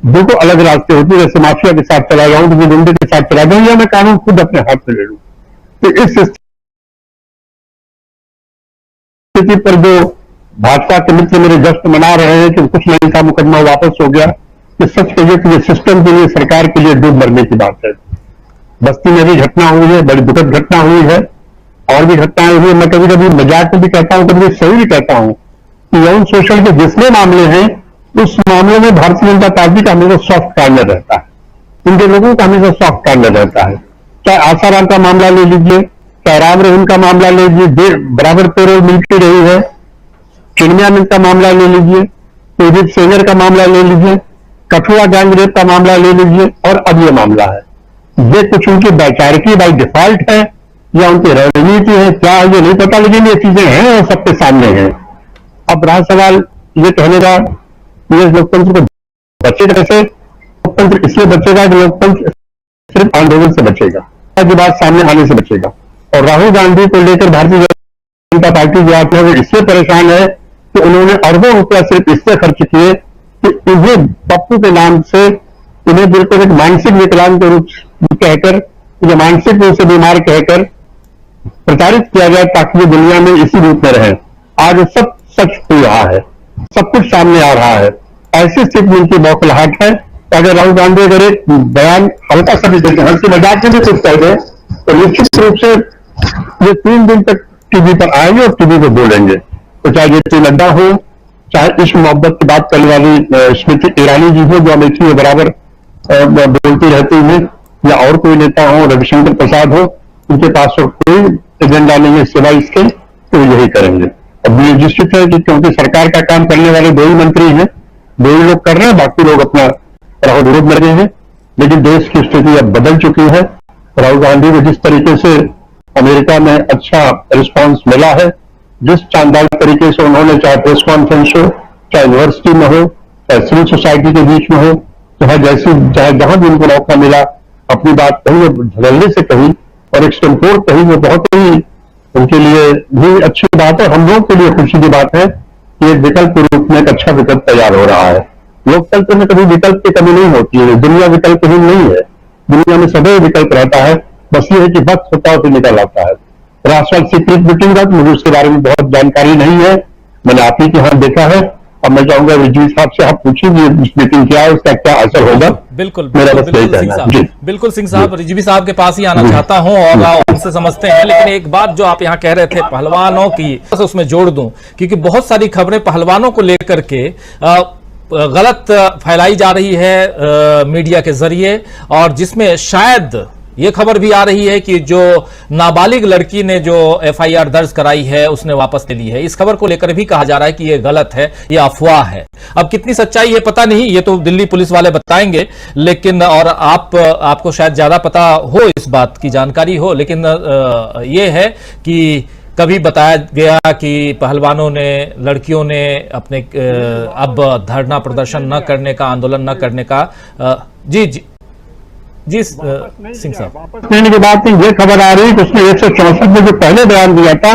Speaker 11: बिल्कुल अलग रास्ते होते हैं। जैसे माफिया के साथ चला जाऊं तो गुंडे के साथ चला जाऊं, या मैं कानून खुद अपने हाथ में ले लूं। तो इस स्थिति पर जो भाजपा के मित्र मेरे जश्न मना रहे हैं कि कुछ नहीं था, मुकदमा वापस हो गया, ये सच कहिए कि ये सिस्टम के लिए, सरकार के लिए डूब मरने की बात है। बस्ती में भी घटना हुई है, बड़ी दुखद घटना हुई है, और भी घटनाएं हुई। मैं कभी कभी मजाक में भी कहता हूं, कभी सही भी कहता हूं कि यौन शोषण के जितने मामले हैं, उस मामले में भारतीय जनता पार्टी का हमेशा सॉफ्ट कार्नर रहता है, उनके लोगों का हमेशा सॉफ्ट कार्नर रहता है। चाहे आसाराम का मामला ले लीजिए, चाहे राम रहीम का मामला ले लीजिए, बराबर पेरोल मिलती रही है, चिन्मया मिल का मामला ले लीजिए, कुलदीप सेंगर का मामला ले लीजिए, कठुआ गैंग रेप का मामला ले लीजिए, और अब ये मामला है। ये कुछ उनकी वैचारिकी बाई डिफॉल्ट है या उनकी रणनीति है, क्या है ये नहीं पता, लेकिन ये चीजें हैं और सबके सामने हैं। अब रहा सवाल ये कहने का, ये लोकतंत्र को बचेगा कैसे? लोकतंत्र इसलिए बचेगा कि लोकतंत्र सिर्फ आंदोलन से बचेगा, जो बात सामने आने से बचेगा। और राहुल गांधी को लेकर भारतीय जनता पार्टी जो आप है वो इससे परेशान है कि उन्होंने अरबों रुपया सिर्फ इससे खर्च किए कि इन्हें पप्पू के नाम से इन्हें बिल्कुल एक मानसिक विकलांग के रूप कहकर या मानसिक रूप से बीमार कहकर प्रचारित किया गया, ताकि ये दुनिया में इसी रूप में रहे। आज सब सच हो रहा है, सब कुछ सामने आ रहा है। ऐसी स्थिति में उनकी बौखलाहट है। अगर राहुल गांधी अगर एक बयान हल्का सा भी देते हैं, हल्की मजाक में भी कुछ कह दे, तो निश्चित रूप से ये 3 दिन तक टीवी पर आएंगे और टीवी पर बोलेंगे। तो चाहे जेपी नड्डा हो, चाहे इश्क मोहब्बत की बात करने वाली स्मृति ईरानी जी हो, जो अमेठी में बराबर बोलती रहती है, या और कोई नेता हो, रविशंकर प्रसाद हो, उनके पास तो कोई एजेंडा नहीं है सिवाय इसके, तो यही करेंगे। अब ये निश्चित है कि क्योंकि सरकार का काम करने वाले 2 ही मंत्री हैं, 2 ही लोग कर रहे हैं, बाकी लोग अपना राहुल विरोध में रहे हैं। लेकिन देश की स्थिति अब बदल चुकी है। राहुल गांधी को जिस तरीके से अमेरिका में अच्छा रिस्पांस मिला है, जिस शानदार तरीके से उन्होंने चाहे प्रेस कॉन्फ्रेंस हो, चाहे यूनिवर्सिटी में हो, चाहे सिविल सोसाइटी के बीच में हो, चाहे जहां भी उनको मौका मिला अपनी बात कही, धड़ल्ले से कही और एक्सटेम्पोर कही, वो बहुत ही उनके लिए भी अच्छी बात है। हम लोग के लिए खुशी की बात है कि एक विकल्प के रूप में एक अच्छा विकल्प तैयार हो रहा है। लोकतंत्र में कभी विकल्प की कमी नहीं होती है, दुनिया विकल्पहीन नहीं है, दुनिया में सदैव विकल्प रहता है, बस ये है कि वक्त होता है तो निकल आता है। राष्ट्रवाद सीक्रेट मीटिंग का मुझे उसके बारे में बहुत जानकारी नहीं है, मैंने आप ही के यहाँ देखा है। अब मैं चाहूंगा रिजवी साहब से आप पूछिए इस मीटिंग क्या है, उसका क्या असर होगा।
Speaker 2: बिल्कुल
Speaker 11: मेरा बस यही कहना है।
Speaker 2: बिल्कुल सिंह साहब, रिजवी साहब के पास ही आना चाहता हूं और उनसे समझते हैं, लेकिन एक बात जो आप यहाँ कह रहे थे पहलवानों की, उसमें जोड़ दूं, क्योंकि बहुत सारी खबरें पहलवानों को लेकर के गलत फैलाई जा रही है मीडिया के जरिए, और जिसमें शायद ये खबर भी आ रही है कि जो नाबालिग लड़की ने जो एफआईआर दर्ज कराई है उसने वापस ले ली है। इस खबर को लेकर भी कहा जा रहा है कि ये गलत है, ये अफवाह है। अब कितनी सच्चाई है पता नहीं, ये तो दिल्ली पुलिस वाले बताएंगे, लेकिन और आपको शायद ज्यादा पता हो, इस बात की जानकारी हो, लेकिन ये है कि कभी बताया गया कि पहलवानों ने, लड़कियों ने अपने अब धरना प्रदर्शन न करने का, आंदोलन न करने का जी सिंह साहब
Speaker 11: लेने के बाद ये खबर आ रही है कि उसने 164 में जो पहले बयान दिया था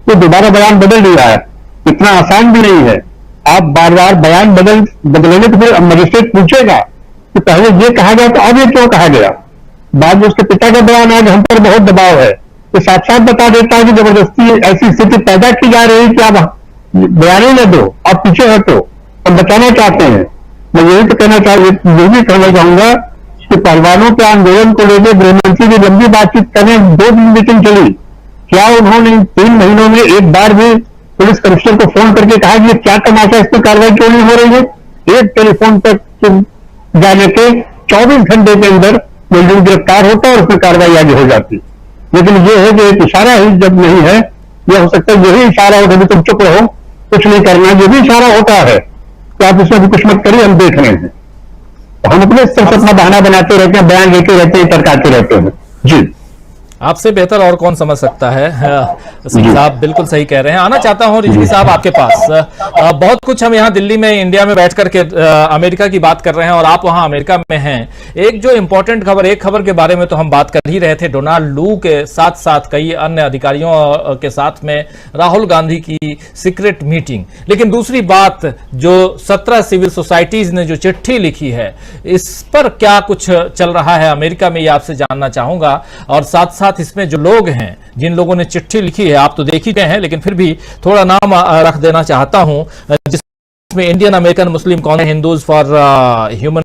Speaker 11: वो दोबारा बयान बदल दिया है। इतना आसान भी नहीं है, आप बार बार बयान बदलने तो फिर मजिस्ट्रेट पूछेगा कि पहले ये कहा गया तो अब ये क्यों कहा गया। बाद में उसके पिता का बयान आज हम पर बहुत दबाव है, तो साथ साथ बता देता है कि जबरदस्ती ऐसी स्थिति पैदा की जा रही है कि आप बयान ही न दो, आप पीछे हटो, हम बचाना चाहते हैं। मैं यही तो कहना ये भी कहना चाहूंगा कि पहलवानों के आंदोलन को लेकर गृहमंत्री की लंबी बातचीत करने 2 दिन मीटिंग चली, क्या उन्होंने 3 महीनों में एक बार भी पुलिस कमिश्नर को फोन करके कहा कि ये क्या तमाशा, इस पर कार्रवाई क्यों नहीं हो रही है। एक टेलीफोन तक जाने के 24 घंटे के अंदर मुलजिम गिरफ्तार होता है और उसमें कार्रवाई आगे हो जाती। लेकिन ये है कि एक इशारा ही जब नहीं है, यह हो सकता है यही इशारा हो, तुम चुप रहो, कुछ नहीं करना, जो भी इशारा होता है कि आप इसमें भी कुछ मत करिए, हम देख रहे हैं। तो हम अपने स्तर से अपना बहाना बनाते रहते हैं, बयान देते रहते हैं, टरकाते रहते हैं। जी,
Speaker 2: आपसे बेहतर और कौन समझ सकता है। सिंह साहब बिल्कुल सही कह रहे हैं। आना चाहता हूं रिजवी साहब आपके पास। बहुत कुछ हम यहाँ दिल्ली में, इंडिया में बैठ करके अमेरिका की बात कर रहे हैं और आप वहां अमेरिका में हैं। एक जो इंपॉर्टेंट खबर, एक खबर के बारे में तो हम बात कर ही रहे थे, डोनाल्ड लू के साथ साथ कई अन्य अधिकारियों के साथ में राहुल गांधी की सीक्रेट मीटिंग। लेकिन दूसरी बात, जो 17 सिविल सोसाइटीज ने जो चिट्ठी लिखी है, इस पर क्या कुछ चल रहा है अमेरिका में, ये आपसे जानना चाहूंगा। और साथ साथ इसमें जो लोग हैं, जिन लोगों ने चिट्ठी लिखी है, आप तो देख ही गए हैं, लेकिन फिर भी थोड़ा नाम रख देना चाहता हूं, जिसमें Indian American Muslim congress, Hindus for human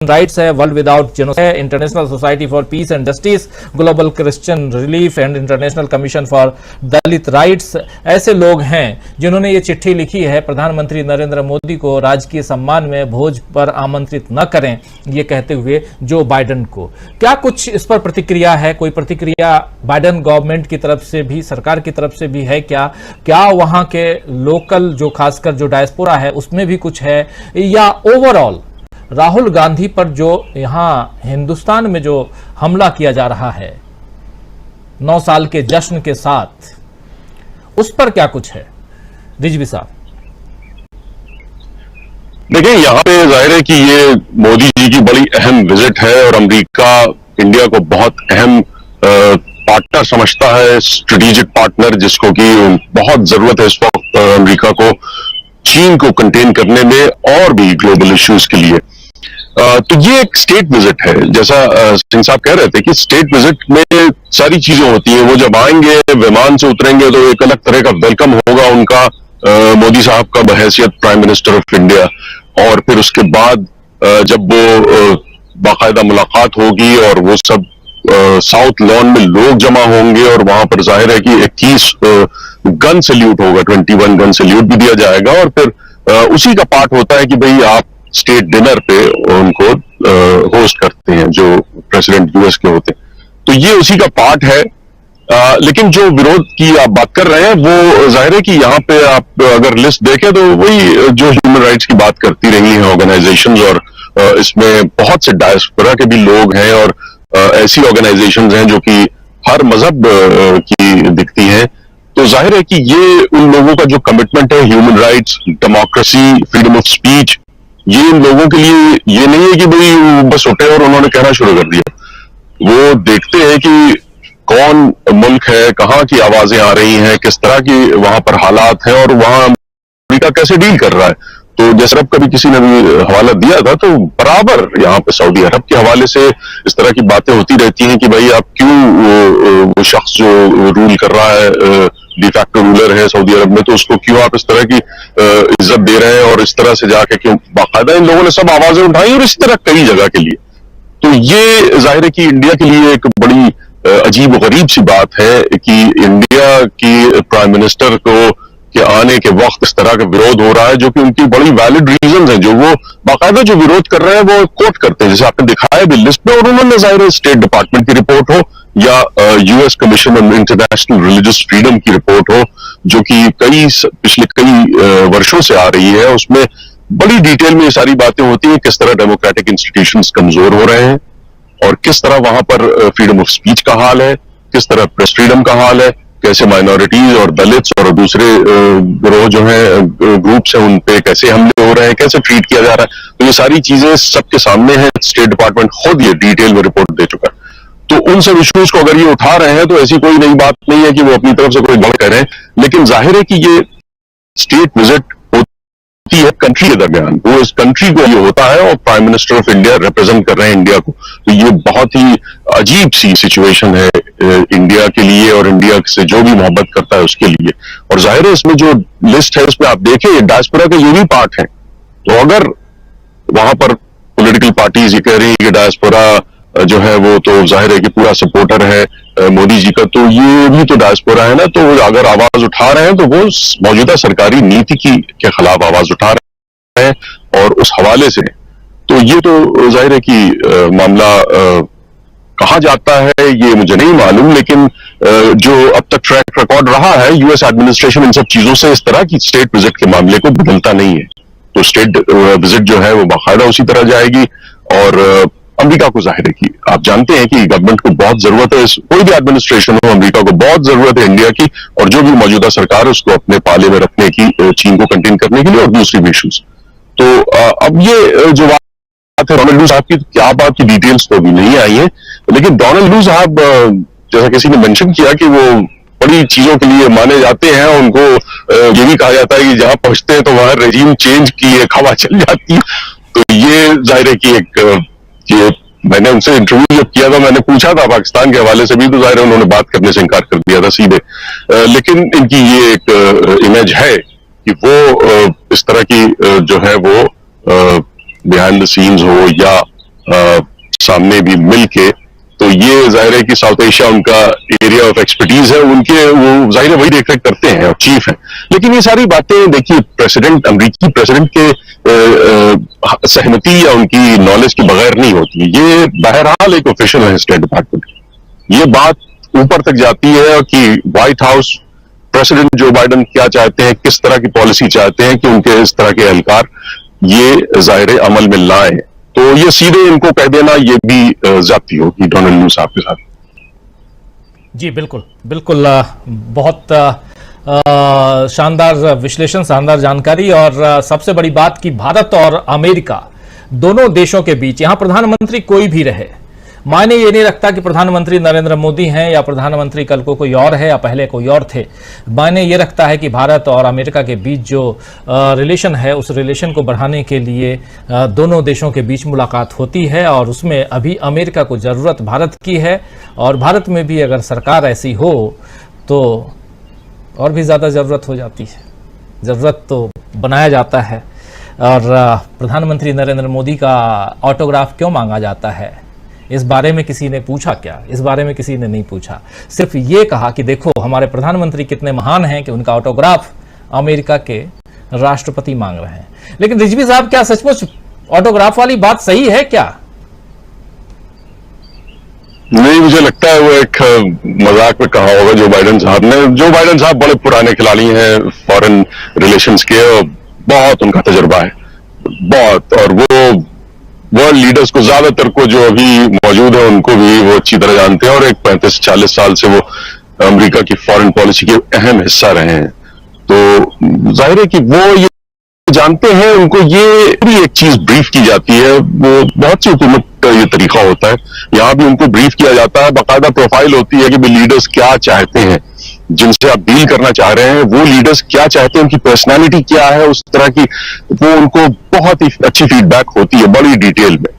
Speaker 2: rights है, world without genocide, international society for peace and justice, global Christian relief and international commission for Dalit rights. ऐसे लोग हैं जिन्होंने ये चिट्ठी लिखी है प्रधानमंत्री नरेंद्र मोदी को राजकीय सम्मान में भोज पर आमंत्रित न करें, ये कहते हुए जो बाइडेन को। क्या कुछ इस पर प्रतिक्रिया है, कोई प्रतिक्रिया बाइडेन गवर्नमेंट की तरफ से भी, सरकार की तरफ से भी है क्या वहां के लोकल जो खासकर जो डायस्पोरा है उसमें भी कुछ है, या ओवरऑल राहुल गांधी पर जो यहां हिंदुस्तान में जो हमला किया जा रहा है 9 साल के जश्न के साथ, उस पर क्या कुछ है रिजवी साहब?
Speaker 7: देखिए, यहाँ पे जाहिर है कि ये मोदी जी की बड़ी अहम विजिट है और अमेरिका इंडिया को बहुत अहम पार्टनर समझता है, स्ट्रेटेजिक पार्टनर, जिसको कि बहुत जरूरत है इस वक्त अमेरिका को चीन को कंटेन करने में और भी ग्लोबल इश्यूज के लिए। तो ये एक स्टेट विजिट है, जैसा सिंह साहब कह रहे थे कि स्टेट विजिट में सारी चीजें होती हैं। वो जब आएंगे, विमान से उतरेंगे, तो एक अलग तरह का वेलकम होगा उनका मोदी साहब का बहैसियत प्राइम मिनिस्टर ऑफ इंडिया। और फिर उसके बाद जब वो बाकायदा मुलाकात होगी और वो सब साउथ लॉन में लोग जमा होंगे और वहां पर जाहिर है कि 21 गन सैल्यूट होगा, 21 गन सैल्यूट भी दिया जाएगा। और फिर उसी का पार्ट होता है कि भाई आप स्टेट डिनर पे उनको होस्ट करते हैं, जो प्रेसिडेंट यूएस के होते हैं। तो ये उसी का पार्ट है। लेकिन जो विरोध की आप बात कर रहे हैं, वो जाहिर है कि यहाँ पे आप अगर लिस्ट देखें तो वही जो ह्यूमन राइट्स की बात करती रही हैं ऑर्गेनाइजेशंस, और इसमें बहुत से डायस्पोरा के भी लोग हैं और ऐसी ऑर्गेनाइजेशंस हैं जो कि हर मजहब की दिखती हैं। तो जाहिर है कि ये उन लोगों का जो कमिटमेंट है, human rights, democracy, freedom of speech, ये इन लोगों के लिए ये नहीं है कि भाई बस उठे और उन्होंने कहना शुरू कर दिया। वो देखते हैं कि कौन मुल्क है, कहाँ की आवाजें आ रही हैं, किस तरह की वहां पर हालात हैं और वहां अमेरिका कैसे डील कर रहा है। तो जैसे अब कभी किसी ने भी हवाला दिया था, तो बराबर यहाँ पे सऊदी अरब के हवाले से इस तरह की बातें होती रहती हैं कि भाई आप क्यों वो शख्स जो रूल कर रहा है, डिफैक्टो रूलर है सऊदी अरब में, तो उसको क्यों आप इस तरह की इज्जत दे रहे हैं और इस तरह से जाके क्यों। बाकायदा इन लोगों ने सब आवाजें उठाई और इसी तरह कई जगह के लिए। तो ये जाहिर है कि इंडिया के लिए एक बड़ी अजीब गरीब सी बात है कि इंडिया की प्राइम मिनिस्टर को के आने के वक्त इस तरह का विरोध हो रहा है, जो कि उनकी बड़ी वैलिड रीजंस हैं, जो वो बाकायदा जो विरोध कर रहे हैं वो कोट करते हैं, जैसे आपने दिखाया भी लिस्ट में। और उन्होंने जाहिर स्टेट डिपार्टमेंट की रिपोर्ट हो या US commission on international religious freedom की रिपोर्ट हो, जो कि पिछले कई वर्षों से आ रही है, उसमें बड़ी डिटेल में ये सारी बातें होती हैं, किस तरह डेमोक्रेटिक इंस्टीट्यूशंस कमजोर हो रहे हैं और किस तरह वहां पर फ्रीडम ऑफ स्पीच का हाल है, किस तरह प्रेस फ्रीडम का हाल है, कैसे माइनॉरिटीज और दलित्स और दूसरे गिरोह जो हैं, ग्रुप्स हैं, उन पे कैसे हमले हो रहे हैं, कैसे ट्रीट किया जा रहा है। तो ये सारी चीजें सबके सामने हैं। स्टेट डिपार्टमेंट खुद ये डिटेल में रिपोर्ट दे चुका है। तो उन सब इश्यूज को अगर ये उठा रहे हैं तो ऐसी कोई नई बात नहीं है कि वो अपनी तरफ से कोई गड़ करें। लेकिन जाहिर है कि ये स्टेट विजिट है कंट्री के दरमियान, वो इस कंट्री को ये होता है और prime minister of India represent कर रहे हैं इंडिया को। तो ये बहुत ही अजीब सी सिचुएशन है इंडिया के लिए और इंडिया से जो भी मोहब्बत करता है उसके लिए। और जाहिर है इसमें जो लिस्ट है उसमें आप देखें डायस्पोरा का ये भी पार्ट है। तो अगर वहां पर पॉलिटिकल पार्टीज ये कह रही है कि डायस्पोरा जो है वो तो जाहिर है कि पूरा सपोर्टर है मोदी जी का, तो ये भी तो डायस्पोरा है ना, तो अगर आवाज उठा रहे हैं तो वो मौजूदा सरकारी नीति के खिलाफ आवाज उठा रहे हैं और उस हवाले से तो ये तो जाहिर है कि मामला कहाँ जाता है ये मुझे नहीं मालूम, लेकिन जो अब तक ट्रैक रिकॉर्ड रहा है यूएस एडमिनिस्ट्रेशन इन सब चीजों से इस तरह की स्टेट विजिट के मामले को बदलता नहीं है। तो स्टेट विजिट जो है वो बाकायदा उसी तरह जाएगी। और अमेरिका को जाहिर है कि आप जानते हैं कि गवर्नमेंट को बहुत जरूरत है, कोई भी एडमिनिस्ट्रेशन हो अमेरिका को बहुत जरूरत है इंडिया की और जो भी मौजूदा सरकार है उसको अपने पाले में रखने की, चीन को कंटेन करने के लिए और दूसरी भी इशूज। तो अब ये जो बात है डोनाल्ड लू साहब की, क्या बात की डिटेल्स तो अभी नहीं आई है, लेकिन डोनाल्ड लू साहब जैसा किसी ने मेंशन किया कि वो बड़ी चीजों के लिए माने जाते हैं। उनको ये भी कहा जाता है कि जहां पहुंचते हैं तो वहां रेजिम चेंज की एक हवा चल जाती है। तो ये जाहिर है कि ये मैंने उनसे इंटरव्यू जब किया था, मैंने पूछा था पाकिस्तान के हवाले से भी, तो जाहिर है उन्होंने बात करने से इनकार कर दिया था सीधे। लेकिन इनकी ये एक इमेज है कि वो इस तरह की जो है वो बिहाइंड द सीन्स हो या सामने भी मिल के, तो ये जाहिर है कि साउथ एशिया उनका एरिया ऑफ एक्सपर्टीज है, उनके वो जाहिर है वही देख रेख करते हैं और चीफ है। लेकिन ये सारी बातें देखिए प्रेसिडेंट, अमेरिकी प्रेसिडेंट के सहमति या उनकी नॉलेज के बगैर नहीं होती। ये बहरहाल एक ऑफिशियल है स्टेट डिपार्टमेंट की, ये बात ऊपर तक जाती है कि white house president Joe Biden क्या चाहते हैं, किस तरह की पॉलिसी चाहते हैं कि उनके इस तरह के एहलकार ये जाहिर अमल में लाएं। तो ये सीधे इनको कह देना ये भी ज्यादती होगी डोनाल्ड लू साहब के साथ।
Speaker 2: जी बिल्कुल बिल्कुल, बहुत शानदार विश्लेषण, शानदार जानकारी। और सबसे बड़ी बात कि भारत और अमेरिका दोनों देशों के बीच, यहां प्रधानमंत्री कोई भी रहे, मायने ये नहीं रखता कि प्रधानमंत्री नरेंद्र मोदी हैं या प्रधानमंत्री कल को कोई और है या पहले कोई और थे। मायने ये रखता है कि भारत और अमेरिका के बीच जो रिलेशन है उस रिलेशन को बढ़ाने के लिए दोनों देशों के बीच मुलाकात होती है और उसमें अभी अमेरिका को ज़रूरत भारत की है। और भारत में भी अगर सरकार ऐसी हो तो और भी ज़्यादा ज़रूरत हो जाती है, ज़रूरत तो बनाया जाता है। और प्रधानमंत्री नरेंद्र मोदी का ऑटोग्राफ क्यों मांगा जाता है, इस बारे में किसी ने पूछा क्या? इस बारे में किसी ने नहीं पूछा, सिर्फ ये कहा कि देखो हमारे प्रधानमंत्री कितने महान हैं कि उनका ऑटोग्राफ अमेरिका के राष्ट्रपति मांग रहे हैं। लेकिन रिजवी साहब, क्या सचमुच ऑटोग्राफ वाली बात सही है क्या?
Speaker 7: नहीं, मुझे लगता है वो एक मजाक में कहा होगा जो बाइडेन साहब ने। जो बाइडेन साहब बड़े पुराने खिलाड़ी हैं फॉरेन रिलेशंस के और बहुत उनका तजुर्बा है, बहुत। और वो वर्ल्ड लीडर्स को, ज्यादातर को जो अभी मौजूद है उनको भी वो अच्छी तरह जानते हैं और एक 35-40 साल से वो अमेरिका की फॉरेन पॉलिसी के अहम हिस्सा रहे हैं। तो जाहिर है कि वो ये जानते हैं, उनको ये भी एक चीज ब्रीफ की जाती है। वो बहुत सी हुकूमत का ये तरीका होता है, यहाँ भी उनको ब्रीफ किया जाता है, बाकायदा प्रोफाइल होती है कि भाई लीडर्स क्या चाहते हैं, जिनसे आप डील करना चाह रहे हैं वो लीडर्स क्या चाहते हैं, उनकी पर्सनालिटी क्या है, उस तरह की वो उनको बहुत ही अच्छी फीडबैक होती है बड़ी डिटेल में।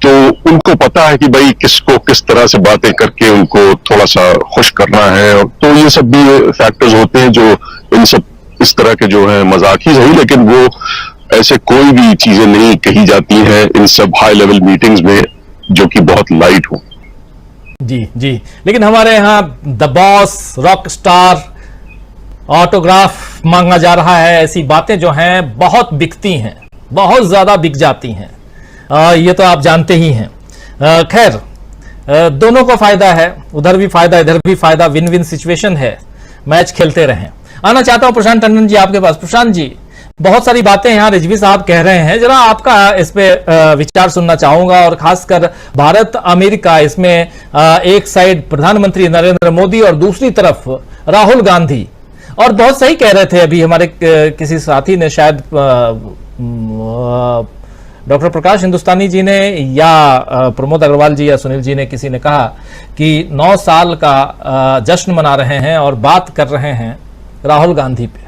Speaker 7: तो उनको पता है कि भाई किसको किस तरह से बातें करके उनको थोड़ा सा खुश करना है। तो ये सब भी फैक्टर्स होते हैं जो इन सब इस तरह के जो है मजाक ही सही, लेकिन वो ऐसे कोई भी चीजें नहीं कही जाती हैं इन सब हाई लेवल मीटिंग्स में जो कि बहुत लाइट हो।
Speaker 2: जी जी, लेकिन हमारे यहाँ the boss, rock star, autograph मांगा जा रहा है, ऐसी बातें जो हैं बहुत बिकती हैं, बहुत ज्यादा बिक जाती हैं। ये तो आप जानते ही हैं। खैर, दोनों को फायदा है, उधर भी फायदा इधर भी फायदा, विन विन सिचुएशन है। मैच खेलते रहें। आना चाहता हूं प्रशांत टंडन जी आपके पास। प्रशांत जी, बहुत सारी बातें यहाँ रिजवी साहब कह रहे हैं, जरा आपका इस पे विचार सुनना चाहूंगा। और खासकर भारत अमेरिका, इसमें एक साइड प्रधानमंत्री नरेंद्र मोदी और दूसरी तरफ राहुल गांधी। और बहुत सही कह रहे थे अभी हमारे किसी साथी ने, शायद डॉक्टर प्रकाश हिंदुस्तानी जी ने या प्रमोद अग्रवाल जी या सुनील जी ने, किसी ने कहा कि 9 साल का जश्न मना रहे हैं और बात कर रहे हैं राहुल गांधी पे।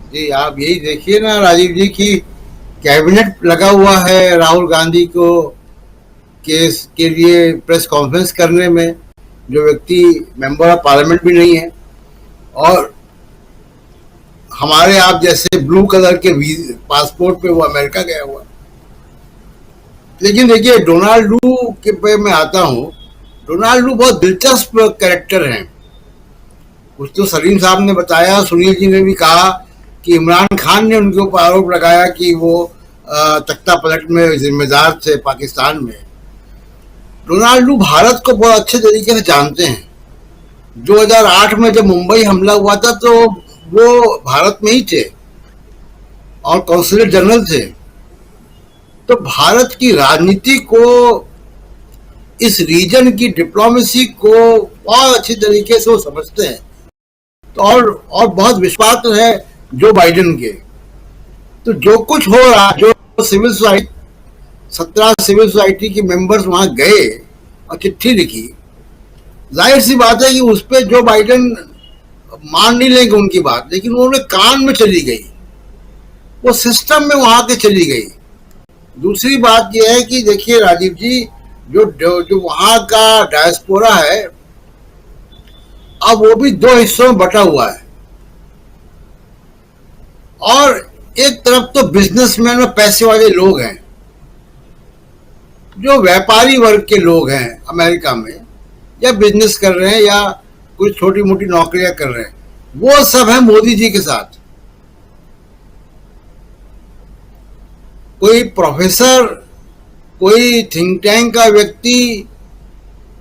Speaker 6: जी आप यही देखिए ना राजीव जी की कैबिनेट लगा हुआ है राहुल गांधी को केस के लिए प्रेस कॉन्फ्रेंस करने में, जो व्यक्ति मेंबर ऑफ पार्लियामेंट भी नहीं है, और हमारे आप जैसे ब्लू कलर के पासपोर्ट पे वो अमेरिका गया हुआ। लेकिन देखिए डोनाल्ड लू के पे मैं आता हूँ। डोनाल्ड लू बहुत दिलचस्प कैरेक्टर हैं। कुछ तो सलीम साहब ने बताया, सुनील जी ने भी कहा कि इमरान खान ने उनके ऊपर आरोप लगाया कि वो तख्ता पलट में जिम्मेदार थे पाकिस्तान में। डोनाल्ड लू भारत को बहुत अच्छे तरीके से जानते हैं। 2008 में जब मुंबई हमला हुआ था तो वो भारत में ही थे और कॉन्सुलेट जनरल थे। तो भारत की राजनीति को, इस रीजन की डिप्लोमेसी को बहुत अच्छी तरीके से वो समझते हैं। तो और बहुत विश्वास है जो बाइडेन के। तो जो कुछ हो रहा, जो सिविल सोसाइटी 17 सिविल सोसाइटी के मेंबर्स वहां गए और चिट्ठी लिखी, जाहिर सी बात है कि उस पर जो बाइडेन मान नहीं लेंगे उनकी बात, लेकिन उन्होंने कान में चली गई, वो सिस्टम में वहां के चली गई। दूसरी बात यह है कि देखिए राजीव जी, जो वहां का डायस्पोरा है अब वो भी 2 हिस्सों में बटा हुआ है। और एक तरफ तो बिजनेसमैन और पैसे वाले लोग हैं, जो व्यापारी वर्ग के लोग हैं अमेरिका में, या बिजनेस कर रहे हैं या कुछ छोटी मोटी नौकरियां कर रहे हैं, वो सब है मोदी जी के साथ। कोई प्रोफेसर, कोई थिंक टैंक का व्यक्ति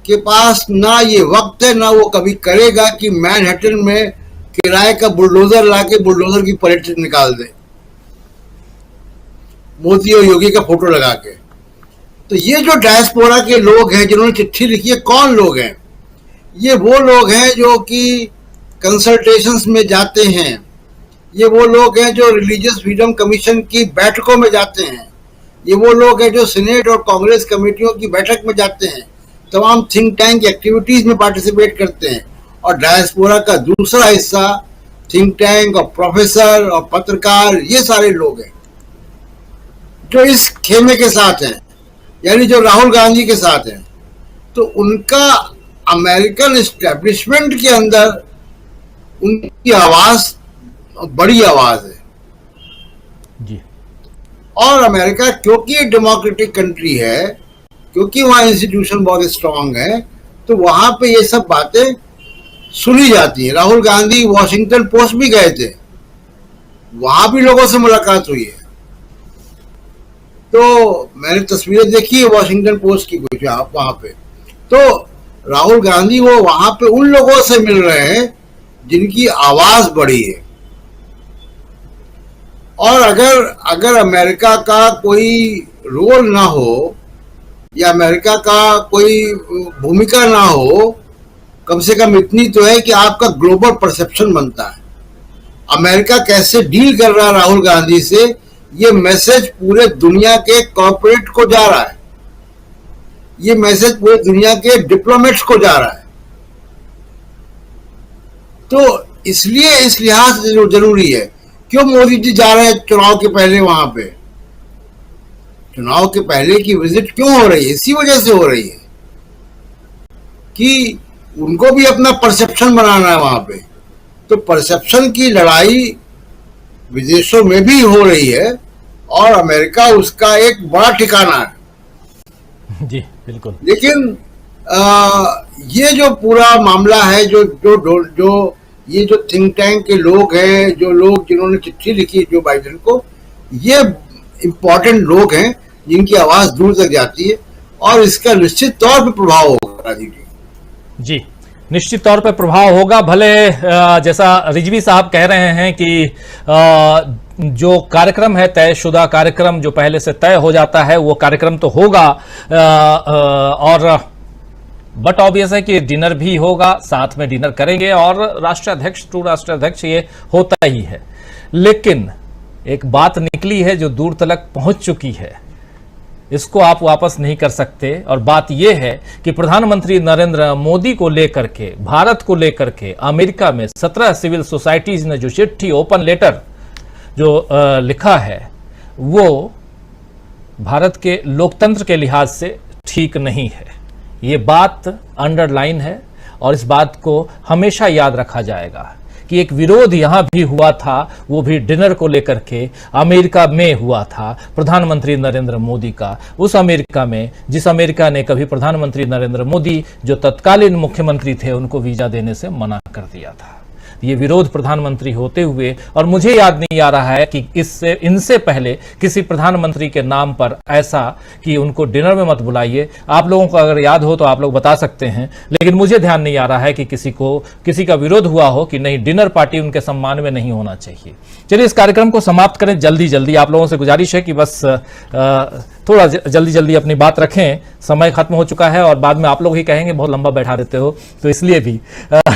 Speaker 6: के पास ना ये वक्त है, ना वो कभी करेगा कि मैनहट्टन में किराए का बुलडोजर लाके बुलडोजर की परेड निकाल दे मोदी और योगी का फोटो लगा के। तो ये जो डायस्पोरा के लोग हैं जिन्होंने चिट्ठी लिखी है, कौन लोग हैं? ये वो लोग हैं जो कि कंसल्टेशंस में जाते हैं। ये वो लोग हैं जो रिलीजियस फ्रीडम कमीशन की बैठकों में जाते हैं। ये वो लोग हैं जो सीनेट और कांग्रेस कमेटियों की बैठक में जाते हैं, तमाम थिंक टैंक एक्टिविटीज में पार्टिसिपेट करते हैं। और डायस्पोरा का दूसरा हिस्सा थिंक टैंक और प्रोफेसर और पत्रकार, ये सारे लोग हैं जो इस खेमे के साथ हैं, यानी जो राहुल गांधी के साथ हैं। तो उनका अमेरिकन एस्टेब्लिशमेंट के अंदर उनकी आवाज बड़ी आवाज है
Speaker 2: जी।
Speaker 6: और अमेरिका क्योंकि डेमोक्रेटिक कंट्री है, क्योंकि वहां इंस्टीट्यूशन बहुत स्ट्रांग है, तो वहां पे ये सब बातें सुनी जाती है। राहुल गांधी वॉशिंगटन पोस्ट भी गए थे, वहां भी लोगों से मुलाकात हुई है। तो मैंने तस्वीरें देखी है वॉशिंगटन पोस्ट की कुछ आप वहां पे। तो राहुल गांधी वो वहां पे उन लोगों से मिल रहे हैं जिनकी आवाज बड़ी है। और अगर अमेरिका का कोई रोल ना हो या अमेरिका का कोई भूमिका ना हो, कम से कम इतनी तो है कि आपका ग्लोबल परसेप्शन बनता है। अमेरिका कैसे डील कर रहा है राहुल गांधी से, ये मैसेज पूरे दुनिया के कॉर्पोरेट को जा रहा है, ये मैसेज पूरे दुनिया के डिप्लोमेट्स को जा रहा है। तो इसलिए इस लिहाज से जो जरूरी है, क्यों मोदी जी जा रहे हैं चुनाव के पहले वहां पे? चुनाव के पहले की विजिट क्यों हो रही है? इसी वजह से हो रही है कि उनको भी अपना परसेप्शन बनाना है वहां पे। तो परसेप्शन की लड़ाई विदेशों में भी हो रही है और अमेरिका उसका एक बड़ा ठिकाना है।
Speaker 2: जी बिल्कुल।
Speaker 6: लेकिन ये जो पूरा मामला है, जो ये जो थिंक टैंक के लोग हैं, जो लोग जिन्होंने चिट्ठी लिखी जो बाइडेन को, ये इम्पोर्टेंट लोग हैं जिनकी आवाज दूर तक जाती है और इसका निश्चित तौर पर प्रभाव होगा राजीव जी।
Speaker 2: निश्चित तौर पर प्रभाव होगा। भले जैसा रिजवी साहब कह रहे हैं कि जो कार्यक्रम है तयशुदा कार्यक्रम जो पहले से तय हो जाता है वो कार्यक्रम तो होगा, और बट ऑब्वियस है कि डिनर भी होगा, साथ में डिनर करेंगे और राष्ट्राध्यक्ष टू राष्ट्राध्यक्ष ये होता ही है। लेकिन एक बात निकली है जो दूर तक पहुंच चुकी है, इसको आप वापस नहीं कर सकते। और बात यह है कि प्रधानमंत्री नरेंद्र मोदी को लेकर के, भारत को लेकर के अमेरिका में 17 सिविल सोसाइटीज ने जो चिट्ठी, ओपन लेटर जो लिखा है वो भारत के लोकतंत्र के लिहाज से ठीक नहीं है। ये बात अंडरलाइन है और इस बात को हमेशा याद रखा जाएगा कि एक विरोध यहां भी हुआ था, वो भी डिनर को लेकर के अमेरिका में हुआ था, प्रधानमंत्री नरेंद्र मोदी का। उस अमेरिका में, जिस अमेरिका ने कभी प्रधानमंत्री नरेंद्र मोदी जो तत्कालीन मुख्यमंत्री थे उनको वीजा देने से मना कर दिया था। ये विरोध प्रधानमंत्री होते हुए, और मुझे याद नहीं आ रहा है कि इनसे पहले किसी प्रधानमंत्री के नाम पर ऐसा कि उनको डिनर में मत बुलाइए। आप लोगों को अगर याद हो तो आप लोग बता सकते हैं, लेकिन मुझे ध्यान नहीं आ रहा है कि किसी का विरोध हुआ हो कि नहीं, डिनर पार्टी उनके सम्मान में नहीं होना चाहिए। चलिए इस कार्यक्रम को समाप्त करें जल्दी जल्दी। आप लोगों से गुजारिश है कि बस थोड़ा जल्दी जल्दी अपनी बात रखें, समय खत्म हो चुका है और बाद में आप लोग ही कहेंगे बहुत लंबा बैठा देते हो, तो इसलिए भी